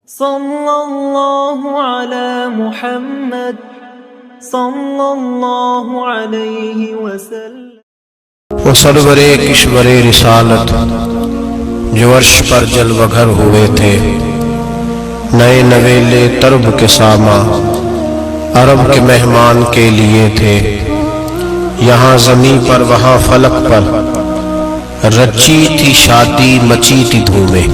صلی اللہ علی محمد صلی اللہ علیہ وسلم۔ وہ سرور کشور رسالت جو عرش پر جلوہ گر ہوئے تھے، نئے نویلے طرب کے ساما عرب کے مہمان کے لیے تھے۔ یہاں زمین پر وہاں فلک پر رچی تھی شادی مچی تھی دھومیں۔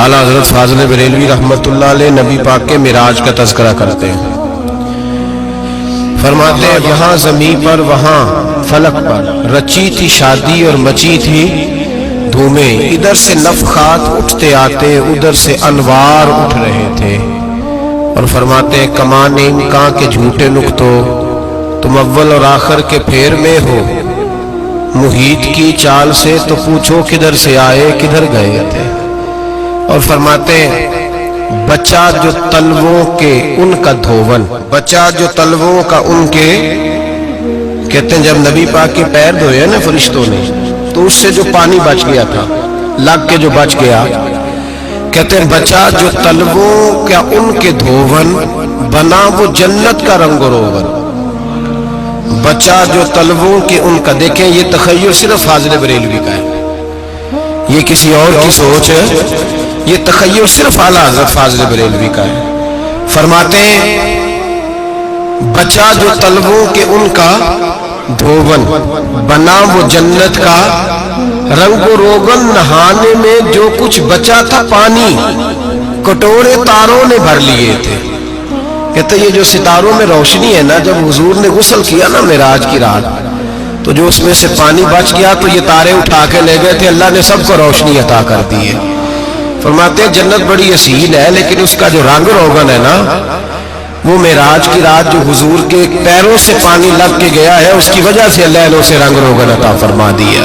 اعلیٰ حضرت فاضل بریلوی رحمۃ اللہ علیہ نبی پاک کے معراج کا تذکرہ کرتے ہیں، فرماتے ہیں یہاں زمین پر وہاں فلک پر رچی تھی شادی اور مچی تھی دھومیں۔ ادھر سے نفخات اٹھتے آتے، ادھر سے انوار اٹھ رہے تھے۔ اور فرماتے ہیں کمان امکان کے جھوٹے نقطوں، تم اول اور آخر کے پھیر میں ہو۔ محیط کی چال سے تو پوچھو کدھر سے آئے کدھر گئے تھے۔ اور فرماتے ہیں بچہ جو تلووں کے ان کا دھوون، بچہ جو تلووں کا ان کے، کہتے ہیں جب نبی پاک کے پیر دھوئے نا فرشتوں نے تو اس سے جو پانی بچ گیا تھا، لگ کے جو بچ گیا، کہتے ہیں بچہ جو تلووں کا ان کے دھوون بنا وہ جنت کا رنگ و روغن۔ بچہ جو تلووں کے ان کا، دیکھیں یہ تخیل صرف فاضل بریلوی کا ہے، یہ کسی اور کی سوچ ہے، یہ تخیل صرف اعلیٰ حضرت فاضل بریلوی کا ہے۔ فرماتے ہیں بچہ جو تلووں کے ان کا دھوون بنا وہ جنت کا رنگ و روغن۔ نہانے میں جو کچھ بچا تھا پانی کٹورے تاروں نے بھر لیے تھے۔ کہتے یہ جو ستاروں میں روشنی ہے نا، جب حضور نے غسل کیا نا معراج کی رات، تو جو اس میں سے پانی بچ گیا تو یہ تارے اٹھا کے لے گئے تھے، اللہ نے سب کو روشنی عطا کر دی ہے۔ فرماتے ہیں جنت بڑی حسین ہے، لیکن اس کا جو رنگ روغن ہے نا، وہ معراج کی رات جو حضور کے پیروں سے پانی لگ کے گیا ہے، اس کی وجہ سے اللہ نے اسے رنگ روغن عطا فرما دیا۔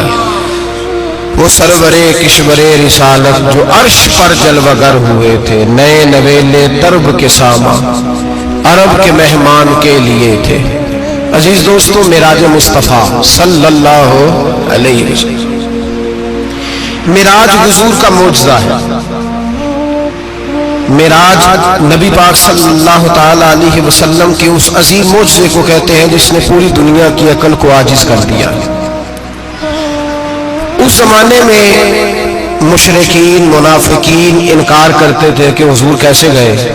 وہ سرور کشور رسالت جو عرش پر جلوہ گر ہوئے تھے، نئے نویلے طرب کے ساما عرب کے مہمان کے لیے تھے۔ عزیز دوستو، معراج مصطفیٰ صلی اللہ علیہ وسلم، معراج حضور کا معجزہ ہے۔ معراج نبی پاک صلی اللہ تعالی علیہ وسلم کے اس عظیم معجزے کو کہتے ہیں جس نے پوری دنیا کی عقل کو عاجز کر دیا۔ اس زمانے میں مشرکین منافقین انکار کرتے تھے کہ حضور کیسے گئے،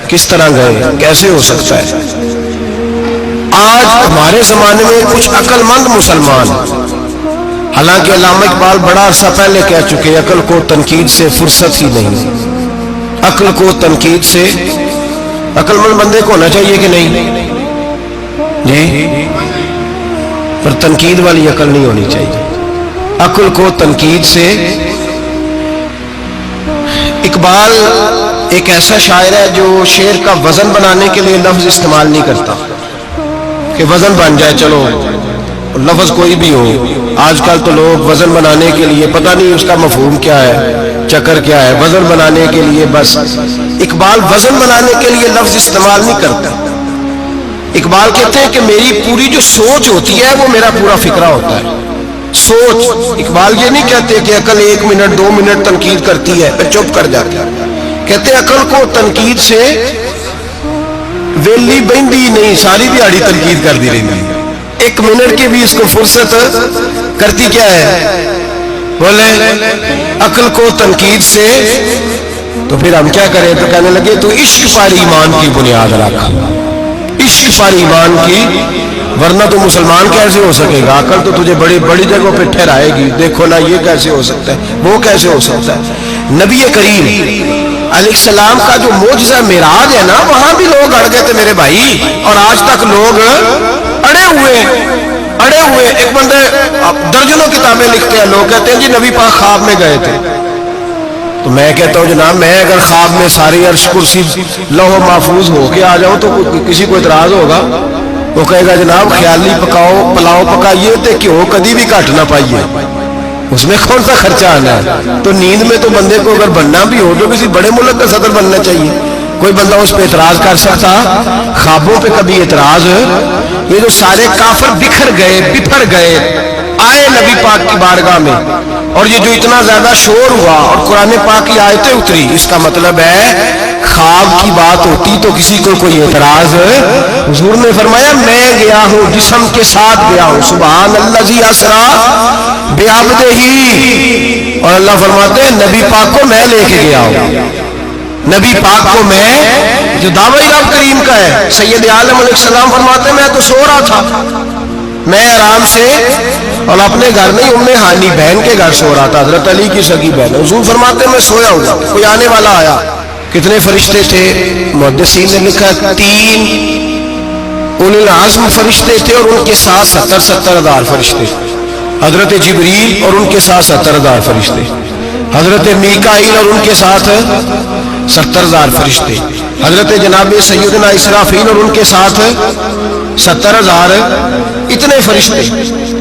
کس طرح گئے، کیسے ہو سکتا ہے۔ آج ہمارے زمانے میں کچھ عقل مند مسلمان، حالانکہ علامہ اقبال بڑا عرصہ پہلے کہہ چکے عقل کو تنقید سے فرصت ہی نہیں۔ عقل کو تنقید سے، عقل مند بندے کو ہونا چاہیے کہ نہیں جی، پر تنقید والی عقل نہیں ہونی چاہیے۔ عقل کو تنقید سے، اقبال ایک ایسا شاعر ہے جو شعر کا وزن بنانے کے لیے لفظ استعمال نہیں کرتا کہ وزن بن جائے، چلو لفظ کوئی بھی ہو۔ آج کل تو لوگ وزن بنانے کے لیے پتہ نہیں اس کا مفہوم کیا ہے، چکر کیا ہے، وزن بنانے کے لیے بس۔ اقبال وزن بنانے کے لیے لفظ استعمال نہیں کرتا۔ اقبال کہتے ہیں کہ میری پوری جو سوچ ہوتی ہے وہ میرا پورا فکرہ ہوتا ہے۔ سوچ، اقبال یہ نہیں کہتے کہ عقل 1 منٹ 2 منٹ تنقید کرتی ہے پھر چپ کر جاتی ہے۔ کہتے ہیں عقل کو تنقید سے ویلی بہندی نہیں، ساری دیہڑی تنقید کر دی رہی ہے، 1 منٹ کی بھی اس کو فرصت کرتی کیا ہے، بولے عقل کو تنقید سے۔ تو پھر ہم کیا کریں، تو کہنے لگے تو عشق پر ایمان کی بنیاد رکھ، عشق پر ایمان کی، ورنہ تو مسلمان کیسے ہو سکے گا، عقل تو تجھے بڑی بڑی جگہوں پہ ٹھہرائے گی، دیکھو نا یہ کیسے ہو سکتا ہے، وہ کیسے ہو سکتا ہے۔ نبی کریم علیہ السلام کا جو معجزہ معراج ہے نا، وہاں بھی لوگ اڑ گئے تھے میرے بھائی، اور آج تک لوگ اڑے ہوئے۔ ایک بندے درجنوں کتابیں لکھتے ہیں، لوگ کہتے ہیں جی نبی پاک خواب میں گئے تھے، تو میں کہتا ہوں جناب میں اگر خواب میں ساری عرش کرسی لوح محفوظ ہو کے آ جاؤں تو کسی کو اعتراض ہوگا؟ وہ کہے گا جناب خیالی پلاؤ پکائیے تے کیوں کدی بھی گھٹ نہ پائیے، اس میں کون سا خرچہ آنا ہے۔ تو نیند میں تو بندے کو اگر بننا بھی ہو تو کسی بڑے ملک کا صدر بننا چاہیے، کوئی بندہ اس پہ اعتراض کر سکتا؟ خوابوں پہ کبھی اعتراض؟ یہ جو سارے کافر بکھر گئے آئے نبی پاک کی بارگاہ میں، اور یہ جو اتنا زیادہ شور ہوا اور قرآن پاک کی آیتیں اتری، اس کا مطلب ہے خواب کی بات ہوتی تو کسی کو کوئی اعتراض؟ حضور نے فرمایا میں گیا ہوں، جسم کے ساتھ گیا ہوں، سبحان الذی اسریٰ بعبدہ، اور اللہ فرماتے ہیں نبی پاک کو میں لے کے گیا ہوں، نبی پاک کو میں، جو دعوی رب کریم کا ہے۔ سید عالم علیہ السلام فرماتے ہیں میں تو سو رہا تھا، میں آرام سے، اور اپنے گھر نہیں ام ہانی بہن کے گھر سو رہا تھا، حضرت علی کی سگی بہن۔ حضور فرماتے ہیں میں سویا ہوا، کوئی آنے والا آیا۔ کتنے فرشتے تھے؟ محدثین نے لکھا 3 اولو العزم فرشتے تھے، اور ان کے ساتھ 70 ہزار فرشتے، حضرت جبریل اور ان کے ساتھ 70 ہزار فرشتے، حضرت میکائیل اور ان کے ساتھ 70 ہزار فرشتے، حضرت جناب سیدنا اسرافیل اور ان کے ساتھ 70 ہزار، اتنے فرشتے۔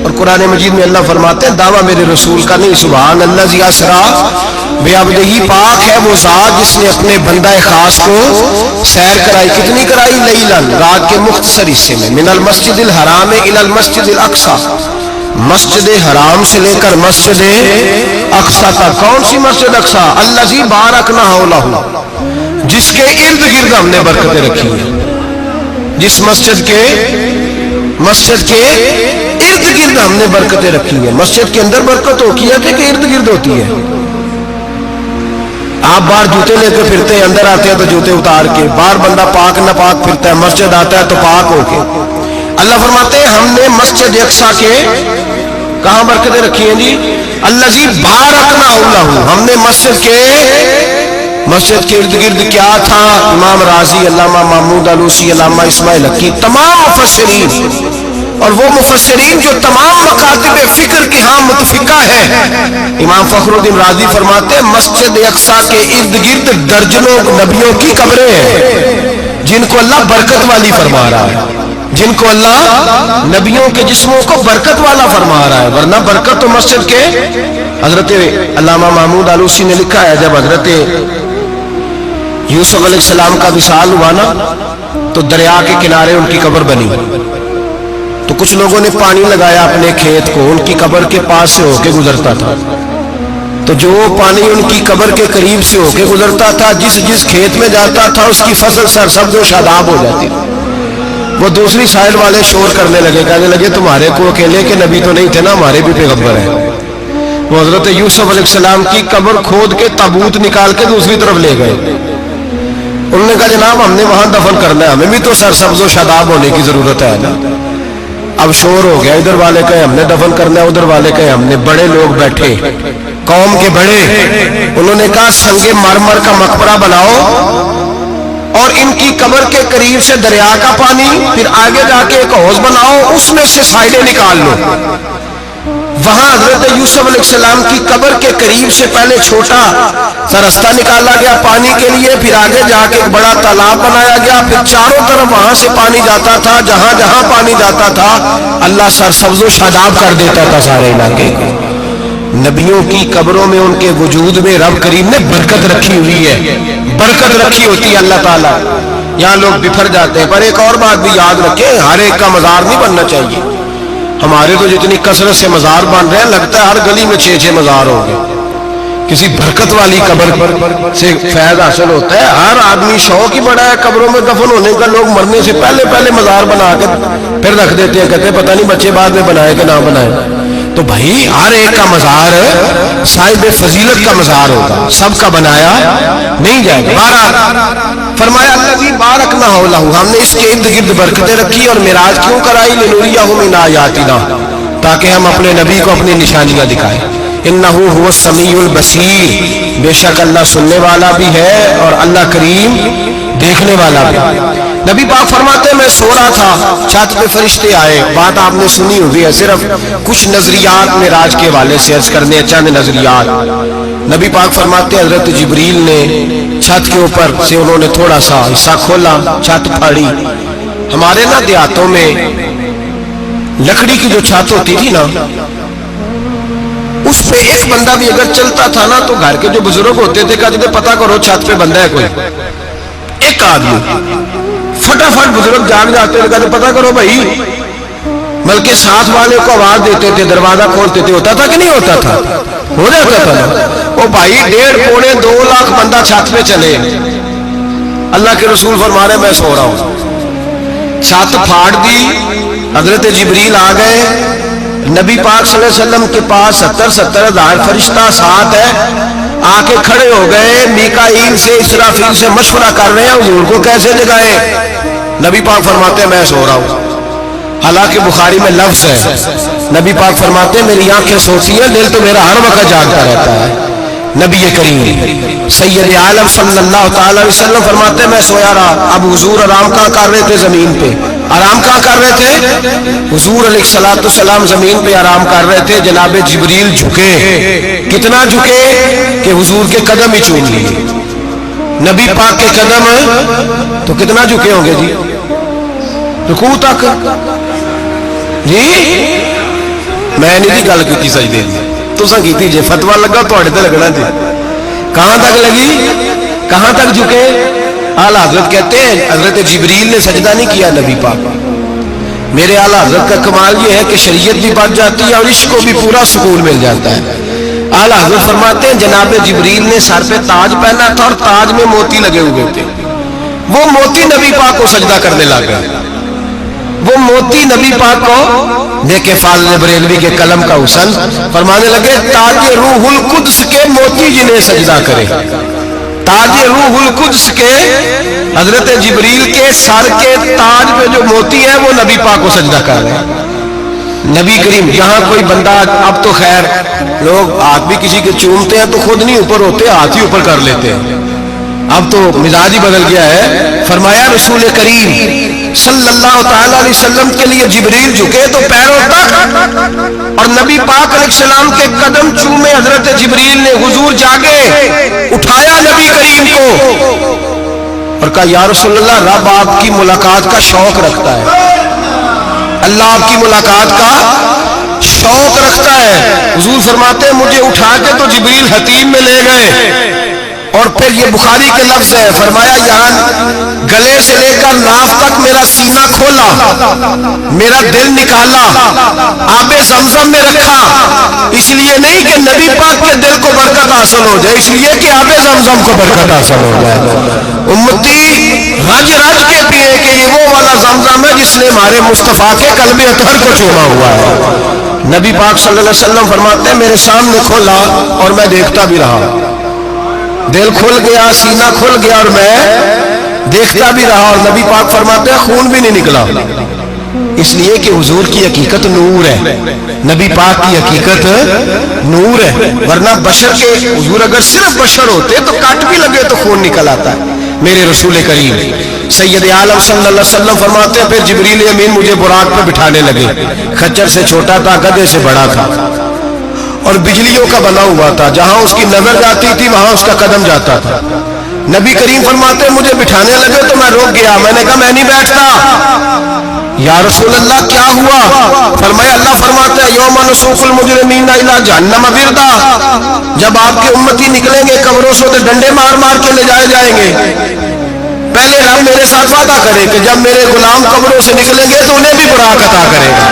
اور قرآن مجید میں اللہ فرماتے ہیں دعویٰ میرے رسول کا نہیں، سبحان الذی اسریٰ بعبدہ، پاک ہے وہ ذات جس نے اپنے بندہ خاص کو سیر کرائی۔ کتنی کرائی؟ لیلاً، رات کے مختصر حصے میں، من المسجد الحرام الی المسجد الاقصی، مسجد حرام سے لے کر مسجد اقصی تک۔ کون سی مسجد اقصی؟ الذی بارکنا حولہ، جس کے ارد گرد ہم نے برکتیں رکھی ہیں، جس مسجد کے ارد گرد ہم نے برکتیں رکھی ہیں۔ مسجد کے اندر برکت ہوتی ہے کہ ارد گرد ہوتی ہے؟ آپ باہر جوتے لے کے پھرتے ہیں، اندر آتے ہیں تو جوتے اتار کے، باہر بندہ پاک نہ پاک پھرتا ہے، مسجد آتا ہے تو پاک ہو کے۔ اللہ فرماتے ہیں ہم نے مسجد اقصی کے کہاں برکتیں رکھی ہیں جی؟ الذی بارکنا حولہ، ہم نے مسجد کے ارد گرد کیا تھا؟ امام راضی، علامہ محمود آلوسی، علامہ اسماعیل حقی، تمام مفسرین، اور وہ مفسرین جو تمام مکاتب فکر کے ہاں متفقہ ہیں۔ امام فخر الدین رازی فرماتے ہیں مسجد اقصی کے ارد گرد درجنوں نبیوں کی قبریں ہیں، جن کو اللہ برکت والی فرما رہا ہے، جن کو اللہ نبیوں کے جسموں کو برکت والا فرما رہا ہے، ورنہ برکت تو مسجد کے۔ حضرت علامہ محمود آلوسی نے لکھا ہے جب حضرت یوسف علیہ السلام کا وصال ہوا نا تو دریا کے کنارے ان کی قبر بنی، تو کچھ لوگوں نے پانی لگایا اپنے کھیت کو، ان کی قبر کے پاس سے ہو کے گزرتا تھا، تو جو پانی ان کی قبر کے قریب سے ہو کے گزرتا تھا، جس کھیت میں جاتا تھا اس کی فصل سرسبز و شاداب ہو جاتی۔ وہ دوسری سائڈ والے شور کرنے لگے، کہنے لگے تمہارے کو اکیلے کے نبی تو نہیں تھے نا، ہمارے بھی پیغمبر ہیں۔ وہ حضرت یوسف علیہ السلام کی قبر کھود کے تابوت نکال کے دوسری طرف لے گئے۔ انہوں نے کہا جناب ہم نے وہاں دفن کرنا ہے، ہمیں بھی تو سرسبز و شاداب ہونے کی ضرورت ہے نا۔ اب شور ہو گیا، ادھر والے کہے ہم نے دفن کرنا ہے، ادھر والے کہے ہم نے۔ بڑے لوگ بیٹھے، قوم کے بڑے، انہوں نے کہا سنگ مرمر کا مقبرہ بناؤ اور ان کی قبر کے قریب سے دریا کا پانی، پھر آگے جا کے ایک حوض بناؤ، اس میں سے سائلیں نکال لو۔ وہاں حضرت یوسف علیہ السلام کی قبر کے قریب سے پہلے چھوٹا سا رستہ نکالا گیا پانی کے لیے، پھر آگے جا کے ایک بڑا تالاب بنایا گیا، پھر چاروں طرف وہاں سے پانی جاتا تھا، جہاں جہاں پانی جاتا تھا اللہ سرسبز و شاداب کر دیتا تھا سارے علاقے کو۔ نبیوں کی قبروں میں ان کے وجود میں رب کریم نے برکت رکھی ہوئی ہے، برکت رکھی ہوتی ہے اللہ تعالیٰ۔ یہاں لوگ بفر جاتے ہیں، پر ایک اور بات بھی یاد رکھیں، ہر ایک کا مزار نہیں بننا چاہیے۔ ہمارے تو جتنی کثرت سے مزار بن رہے ہیں، لگتا ہے ہر گلی میں 6 مزار ہوں گے۔ کسی برکت والی قبر سے فیض حاصل ہوتا ہے۔ ہر آدمی شوق ہی بڑا ہے قبروں میں دفن ہونے کا، لوگ مرنے سے پہلے مزار بنا کے پھر رکھ دیتے ہیں، کہتے ہیں پتہ نہیں بچے بعد میں بنائے کہ نہ بنائے۔ تو بھائی ہر ایک کا مزار صاحب فضیلت کا مزار ہوگا، سب کا بنایا نہیں جائے گا۔ بہرحال فرمایا الذی بارکنا حولہ، ہم نے اس کے ارد گرد برکتیں رکھی اور معراج کیوں کرائی؟ لنریہ من آیاتنا، تاکہ ہم اپنے نبی کو اپنی نشانیاں دکھائیں۔ انہ هو السمیع البصیر، بے شک اللہ سننے والا بھی ہے اور اللہ کریم دیکھنے والا بھی۔ نبی پاک فرماتے ہیں میں سو رہا تھا، چھت پہ فرشتے آئے، بات آپ نے سنی ہوئی ہے، صرف کچھ نظریات معراج کے حوالے سے عرض کرنے ہیں، چند نظریات۔ نبی پاک فرماتے ہیں حضرت جبریل نے چھت کے اوپر سے انہوں نے تھوڑا سا حصہ کھولا، چھت پھاڑی۔ ہمارے نا دیہاتوں میں لکڑی کی جو چھت ہوتی تھی نا، اس پہ ایک بندہ بھی اگر چلتا تھا نا تو گھر کے جو بزرگ ہوتے تھے کہتے تھے پتہ کرو چھت پہ بندہ ہے کوئی۔ ایک آدمی فٹافٹ بزرگ جاگ جاتے تھے، کہتے پتہ کرو بھائی بلکہ ساتھ والے کو آواز دیتے تھے، دروازہ کھولتے تھے. ہوتا تھا کہ نہیں ہوتا تھا؟ ہو جاتا تھا نا. وہ بھائی 1.5 پونے 2 لاکھ بندہ چھت پہ چلے، اللہ کے رسول فرما رہے میں سو رہا ہوں. چھت پھاڑ دی، حضرت جبریل آ گئے. نبی پاک صلی اللہ علیہ وسلم کے پاس 70 ہزار فرشتہ ساتھ ہے، آ کے کھڑے ہو گئے. میکائیل سے اسرافیل سے مشورہ کر رہے ہیں حضور کو کیسے جگائیں. نبی پاک فرماتے ہیں میں سو رہا ہوں. حالانکہ بخاری میں لفظ ہے، نبی پاک فرماتے ہیں میری آنکھیں سوتی ہیں، دل تو میرا ہر وقت جاگتا رہتا ہے. نبی کریم سید عالم صلی اللہ تعالی علیہ وسلم فرماتے ہیں میں سویا رہا. اب حضور آرام کہاں کر رہے تھے؟ زمین پہ. آرام کہاں کر رہے تھے؟ حضور علیہ الصلوۃ والسلام زمین پہ آرام کر رہے تھے. جناب جبریل جھکے. کتنا جھکے کہ حضور کے قدم ہی چوم لیے. نبی پاک کے قدم تو کتنا جھکے ہوں گے جی؟ رکوع تک. جی میں نہیں جی گل کی سجدے دی، تساں کیتی جے. فتوا لگا تواڈے تے لگنا جی. کہاں تک لگی؟ کہاں تک جھکے؟ اعلیٰ حضرت کہتے ہیں حضرت جبریل نے سجدہ نہیں کیا نبی پاک. میرے اعلیٰ حضرت کا کمال یہ ہے کہ شریعت بھی بچ جاتی ہے اور عشق کو بھی پورا سکون مل جاتا ہے. اعلیٰ حضرت فرماتے ہیں جناب جبریل نے سر پہ تاج پہنا تھا اور تاج میں موتی لگے ہوئے تھے. وہ موتی نبی پاک کو سجدہ کرنے لگا. وہ موتی نبی پاک کو دیکھے فاضل بریلوی کے قلم کا حسن فرمانے لگے تاج روح القدس کے موتی جنہیں سجدہ کرے. تاج روح القدس کے حضرت جبریل کے سر کے تاج پہ جو موتی ہے وہ نبی پاک کو سجدہ کر رہے ہیں. نبی کریم یہاں کوئی بندہ، اب تو خیر لوگ ہاتھ بھی کسی کے چومتے ہیں تو خود نہیں اوپر ہوتے، ہاتھ ہی اوپر کر لیتے ہیں. اب تو مزاج ہی بدل گیا ہے. فرمایا رسول کریم صلی اللہ تعالی علیہ وسلم کے لیے جبریل جھکے تو پیروں تک اور نبی پاک علیہ السلام کے قدم چومے. حضرت جبریل نے حضور جاگے، اٹھایا نبی کریم کو اور کہا یا رسول اللہ رب آپ کی ملاقات کا شوق رکھتا ہے، اللہ آپ کی ملاقات کا شوق رکھتا ہے. حضور فرماتے ہیں مجھے اٹھا کے تو جبریل حتیم میں لے گئے اور پھر یہ بخاری کے لفظ ہے. فرمایا یہاں گلے سے لے کر ناف تک میرا سینہ کھولا، میرا دل نکالا، آب زمزم میں رکھا. اس لیے نہیں کہ نبی پاک کے دل کو برکت حاصل ہو جائے، اس لیے کہ آب زمزم کو برکت حاصل ہو جائے. امتی رج رج کے پیے کہ یہ وہ والا زمزم ہے جس نے ہمارے مصطفیٰ کے قلب اطہر کو چوما ہوا ہے. نبی پاک صلی اللہ علیہ وسلم فرماتے ہیں میرے سامنے کھولا اور میں دیکھتا بھی رہا. دل کھل گیا، سینہ کھل گیا اور میں دیکھتا بھی رہا. اور نبی پاک فرماتے ہیں خون بھی نہیں نکلا، اس لیے کہ حضور کی حقیقت نور ہے، نبی پاک کی حقیقت نور ہے. ورنہ بشر کے حضور اگر صرف بشر ہوتے تو کٹ بھی لگے تو خون نکل آتا ہے. میرے رسول کریم سید عالم صلی اللہ علیہ وسلم فرماتے ہیں پھر جبریل امین مجھے براق پہ بٹھانے لگے. خچر سے چھوٹا تھا، گدھے سے بڑا تھا اور بجلیوں کا بنا ہوا تھا. جہاں اس کی نظر جاتی تھی وہاں اس کا قدم جاتا تھا. نبی کریم فرماتے ہیں مجھے بٹھانے لگے تو میں رک گیا. میں نے کہا میں نہیں بیٹھتا. یا رسول اللہ کیا ہوا؟ فرمایا اللہ فرماتے ہیں یوم نسوق المجرمین الی جہنم وردا. جب آپ کے امتی نکلیں گے قبروں سے تو ڈنڈے مار مار کے لے جائے جائیں گے. پہلے رب میرے ساتھ وعدہ کرے کہ جب میرے غلام قبروں سے نکلیں گے تو انہیں بھی براق عطا کرے گا.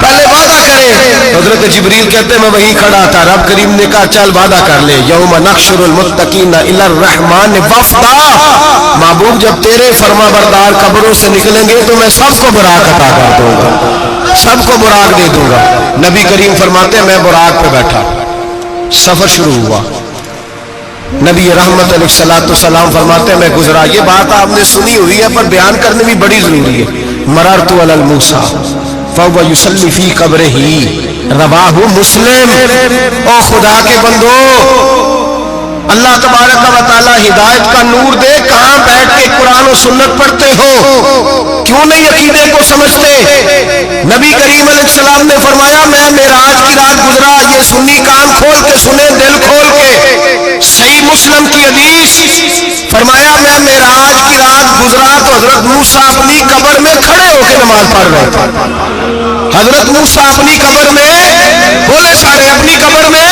پہلے وعدہ کرے. حضرت جبریل کہتے میں وہیں کھڑا تھا. رب کریم نے کہا چل وعدہ کر لے. یوم نحشر المتقین الی الرحمن وفدا. محبوب جب تیرے فرما بردار قبروں سے نکلیں گے تو میں سب کو براق عطا کر دوں گا، سب کو براق دے دوں گا. نبی کریم فرماتے ہیں میں براق پہ بیٹھا، سفر شروع ہوا. نبی رحمت علیہ الصلوۃ والسلام فرماتے ہیں میں گزرا. یہ بات آپ نے سنی ہوئی ہے پر بیان کرنے بھی بڑی ضروری ہے. مررت علی الموسیٰ فهو یصلی فی قبرہ رواہ مسلم. او خدا کے بندو اللہ تبارک و تعالی ہدایت کا نور دے. کہاں بیٹھ کے قرآن و سنت پڑھتے ہو؟ کیوں نہیں عقیدے کو سمجھتے؟ نبی کریم علیہ السلام نے فرمایا میں معراج کی رات گزرا. یہ سنی کان کھول کے سنے، دل کھول کے. صحیح مسلم کی حدیث فرمایا میں معراج کی رات گزرا تو حضرت موسیٰ اپنی قبر میں کھڑے ہو کے نماز پڑھ رہے تھے. حضرت موسیٰ اپنی قبر میں، بولے سارے اپنی قبر میں،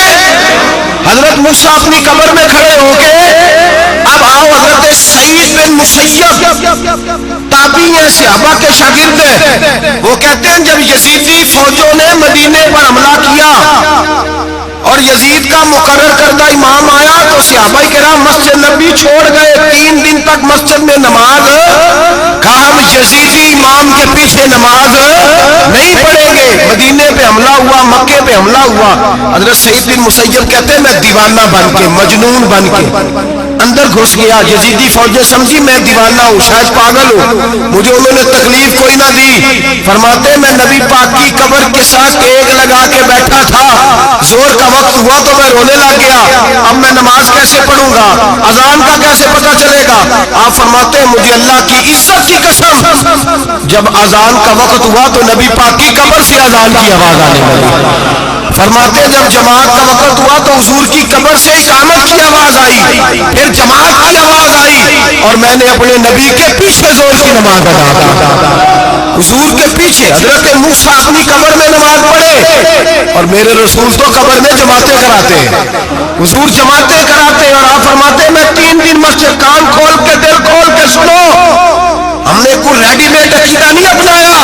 حضرت موسیٰ اپنی قبر میں کھڑے ہو کے. اب آؤ حضرت سعید بن مسیب تابعی صحابی ہیں, صحابہ کے شاگرد ہیں. وہ کہتے ہیں جب یزیدی فوجوں نے مدینے پر حملہ کیا اور یزید کا مقرر کردہ امام آیا تو صحابہ کرام مسجد نبی چھوڑ گئے. 3 دن تک مسجد میں نماز, کہا ہم یزیدی امام کے پیچھے نماز نہیں پڑھیں گے. مدینے پہ حملہ ہوا, مکے پہ حملہ ہوا. حضرت سعید بن مسیب کہتے ہیں میں دیوانہ بن کے, مجنون بن کے اندر گھس گیا. یزیدی فوجیں سمجھی میں دیوانہ ہوں, شاید پاگل ہوں, مجھے انہوں نے تکلیف کوئی نہ دی. فرماتے میں نبی پاک کی قبر کے ساتھ ٹیک لگا کے بیٹھا تھا, زور کا وقت ہوا تو میں رونے لگ گیا. اب میں نماز کیسے پڑھوں گا, اذان کا کیسے پتہ چلے گا. آپ فرماتے ہیں مجھے اللہ کی عزت کی قسم جب اذان کا وقت ہوا تو نبی پاک کی قبر سے اذان کی آواز آنے لگی. فرماتے جب جماعت کا وقت ہوا تو حضور کی قبر سے اقامت کی آواز آئی, پھر جماعت کی آواز آئی اور میں نے اپنے نبی کے پیچھے زور کی نماز ادا کی. حضور کے پیچھے حضرت موسیٰ اپنی قبر میں نماز پڑھے اور میرے رسول تو قبر میں جماعتیں کراتے ہیں. حضور جماعتیں کراتے ہیں اور آپ فرماتے ہیں میں 3 دن مسجد, کان کھول کے دل کھول کے سنو, ہم نے کوئی ریڈی میڈ عقیدہ نہیں اپنایا,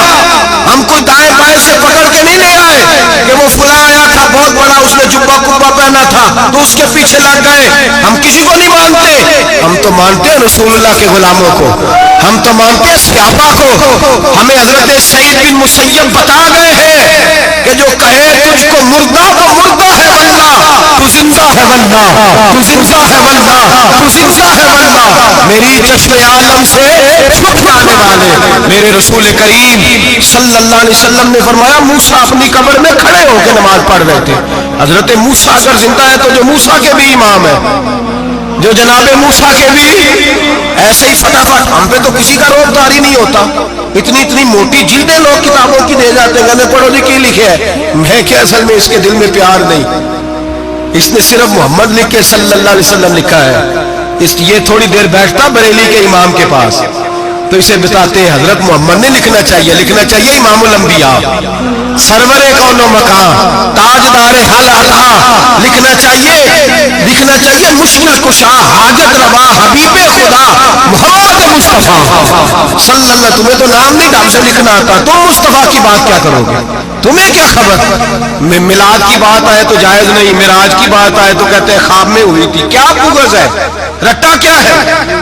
ہم کوئی دائیں بائیں سے پکڑ کے نہیں لے آئے کہ وہ فلاں آیا تھا بہت بڑا, اس نے جبہ کبا پہنا تھا تو اس کے پیچھے لگ گئے. ہم کسی کو نہیں مانتے, ہم تو مانتے ہیں رسول اللہ کے غلاموں کو, ہم تو مانتے ہیں صحابہ کو. ہمیں حضرت سعید بن مسیب بتا گئے ہیں کہ جو کہے تجھ کو مردہ تو مردہ ہے واللہ, تو زندہ ہے واللہ, تو زندہ ہے واللہ, تو زندہ ہے واللہ. میری چشم عالم سے چھپ جانے والے میرے رسول کریم صلی اللہ علیہ وسلم نے فرمایا موسیٰ اپنی قبر میں کھڑے ہو کے نماز پڑھ رہے تھے. حضرت موسیٰ اگر زندہ ہے تو جو موسیٰ کے بھی امام ہے, جو جناب موسیٰ کے بھی ایسے ہی فٹافٹ. ہم پہ تو کسی کا روب داری نہیں ہوتا, اتنی موٹی جلدیں لوگ کتابوں کی دے جاتے ہیں, کہتے پڑھو جی کی لکھے ہے. میں کہ اصل میں اس کے دل میں پیار نہیں, اس نے صرف محمد لکھ کے صلی اللہ علیہ وسلم لکھا ہے. یہ تھوڑی دیر بیٹھتا بریلی کے امام کے پاس تو اسے بتاتے ہیں حضرت محمد نے لکھنا چاہیے امام الانبیاء, سرور کون و مکان, تاجدار حل عطا, لکھنا چاہیے مشکل کشا, حاجت روا, حبیب خدا محمد مصطفیٰ صلی اللہ. تمہیں تو نام نہیں ڈھنگ سے لکھنا آتا, تم مصطفیٰ کی بات کیا کرو گے, تمہیں کیا خبر. میلاد کی بات آئے تو جائز نہیں, معراج کی بات آئے تو کہتے ہیں خواب میں ہوئی تھی. کیا بغض ہے, رٹا کیا ہے.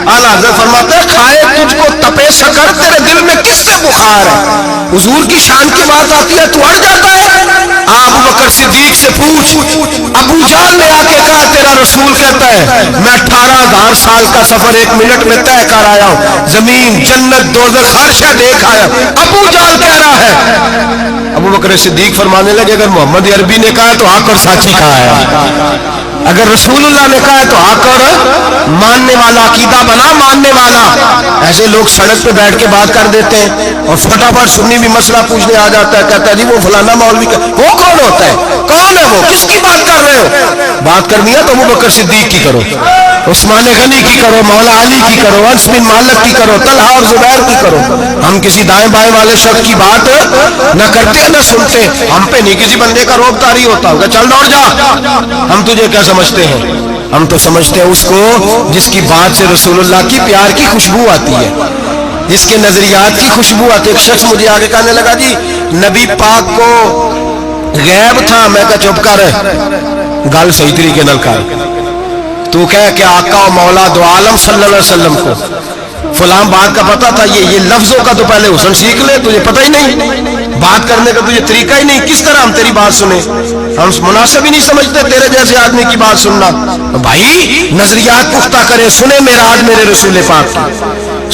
اعلیٰ حضرت فرماتے ہیں کھائے تجھ کو تپے سکر, تیرے دل میں کس سے بخار ہے. حضور کی شان کی بات آتی ہے تو اڑ جاتا ہے. ابو بکر صدیق سے پوچھ, ابو جہل نے آ کے کہا تیرا رسول کہتا ہے میں 18,000 سال کا سفر 1 منٹ میں طے کر آیا ہوں, زمین جنت دوزخ ہر شے دیکھ آیا. ابو جہل کہہ رہا ہے. ابو بکر صدیق فرمانے لگے اگر محمد عربی نے کہا تو حق اور سچی کہا ہے, اگر رسول اللہ نے کہا تو حق اور ماننے والا, عقیدہ بنا ماننے والا. ایسے لوگ سڑک پہ بیٹھ کے بات کر دیتے ہیں اور فٹافٹ سنی بھی مسئلہ پوچھنے آ جاتا ہے, کہتا ہے جی وہ فلانا مولوی کا, وہ کون ہوتا ہے, کون ہے وہ, کس کی بات کر رہے ہو. بات کرنی ہے تو ابو بکر صدیق کی کرو, عثمان غنی کی کرو, مولا علی کی کرو, انس بن مالک کی کرو, طلحہ اور زبیر کی کرو. ہم کسی دائیں بائیں والے شخص کی بات نہ کرتے نہ سنتے. ہم پہ نہیں کسی بندے کا روب طاری ہوتا ہوگا چل دوڑ جا, ہم تجھے کیا سمجھتے ہیں. ہم تو سمجھتے ہیں اس کو جس کی بات سے رسول اللہ کی پیار کی خوشبو آتی ہے, جس کے نظریات کی خوشبو آتی ہے. ایک شخص مجھے آگے کہنے لگا جی نبی پاک کو غیب تھا. میں کہا چپ کر, گل صحیح طریقے نال کر. تو کہہ کہ آقا و مولا دو عالم صلی اللہ علیہ وسلم کو فلاں بات کا پتہ تھا, یہ لفظوں کا تو پہلے حسن سیکھ لے, تجھے پتہ ہی نہیں, بات کرنے کا تجھے طریقہ ہی نہیں, کس طرح ہم تیری بات سنیں. ہم مناسب ہی نہیں سمجھتے تیرے جیسے آدمی کی بات سننا. بھائی نظریات پختہ کرے, سنے معراج میرے رسول پاک کی,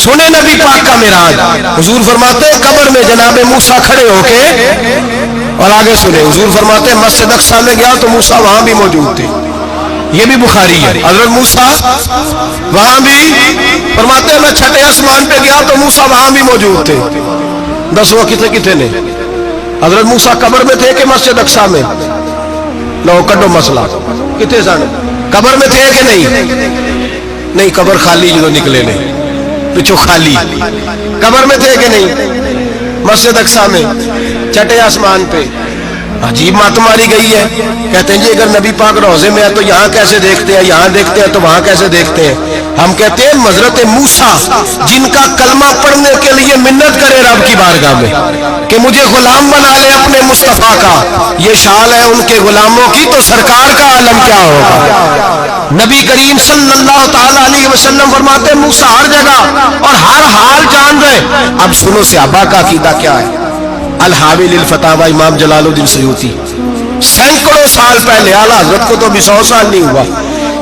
سنے نبی پاک کا معراج. حضور فرماتے ہیں قبر میں جناب موسیٰ کھڑے ہو کے, اور آگے سنے حضور فرماتے ہیں مسجد اقصیٰ میں گیا تو موسیٰ وہاں بھی موجود تھے. یہ بھی بخاری ہے. حضرت موسیٰ وہاں بھی فرماتے ہیں میں 6 آسمان پہ گیا تو موسیٰ وہاں بھی موجود تھے. 10 وہ کتنے نے, حضرت موسیٰ قبر میں تھے کہ مسجد اقصیٰ میں, لو کڈو مسئلہ, کتنے سن قبر میں تھے کہ نہیں, قبر خالی جو نکلے نے پچھو خالی, قبر میں تھے کہ نہیں, مسجد اقصیٰ میں 6 آسمان پہ. عجیب مات ماری گئی ہے. کہتے ہیں جی اگر نبی پاک روضے میں ہے تو یہاں کیسے دیکھتے ہیں, یہاں دیکھتے ہیں تو وہاں کیسے دیکھتے ہیں. ہم کہتے ہیں حضرت موسیٰ جن کا کلمہ پڑھنے کے لیے منت کرے رب کی بارگاہ میں کہ مجھے غلام بنا لے اپنے مصطفیٰ کا، یہ شان ہے ان کے غلاموں کی، تو سرکار کا عالم کیا ہوگا؟ نبی کریم صلی اللہ تعالیٰ علیہ وسلم فرماتے ہیں موسیٰ ہر جگہ اور ہر حال جان رہے۔ اب سنو صحابہ کا عقیدہ کیا ہے۔ الحاوی للفتاوی امام جلال الدین سیوطی سینکڑوں سال پہلے، اعلیٰ حضرت کو تو ابھی 100 سال نہیں ہوا،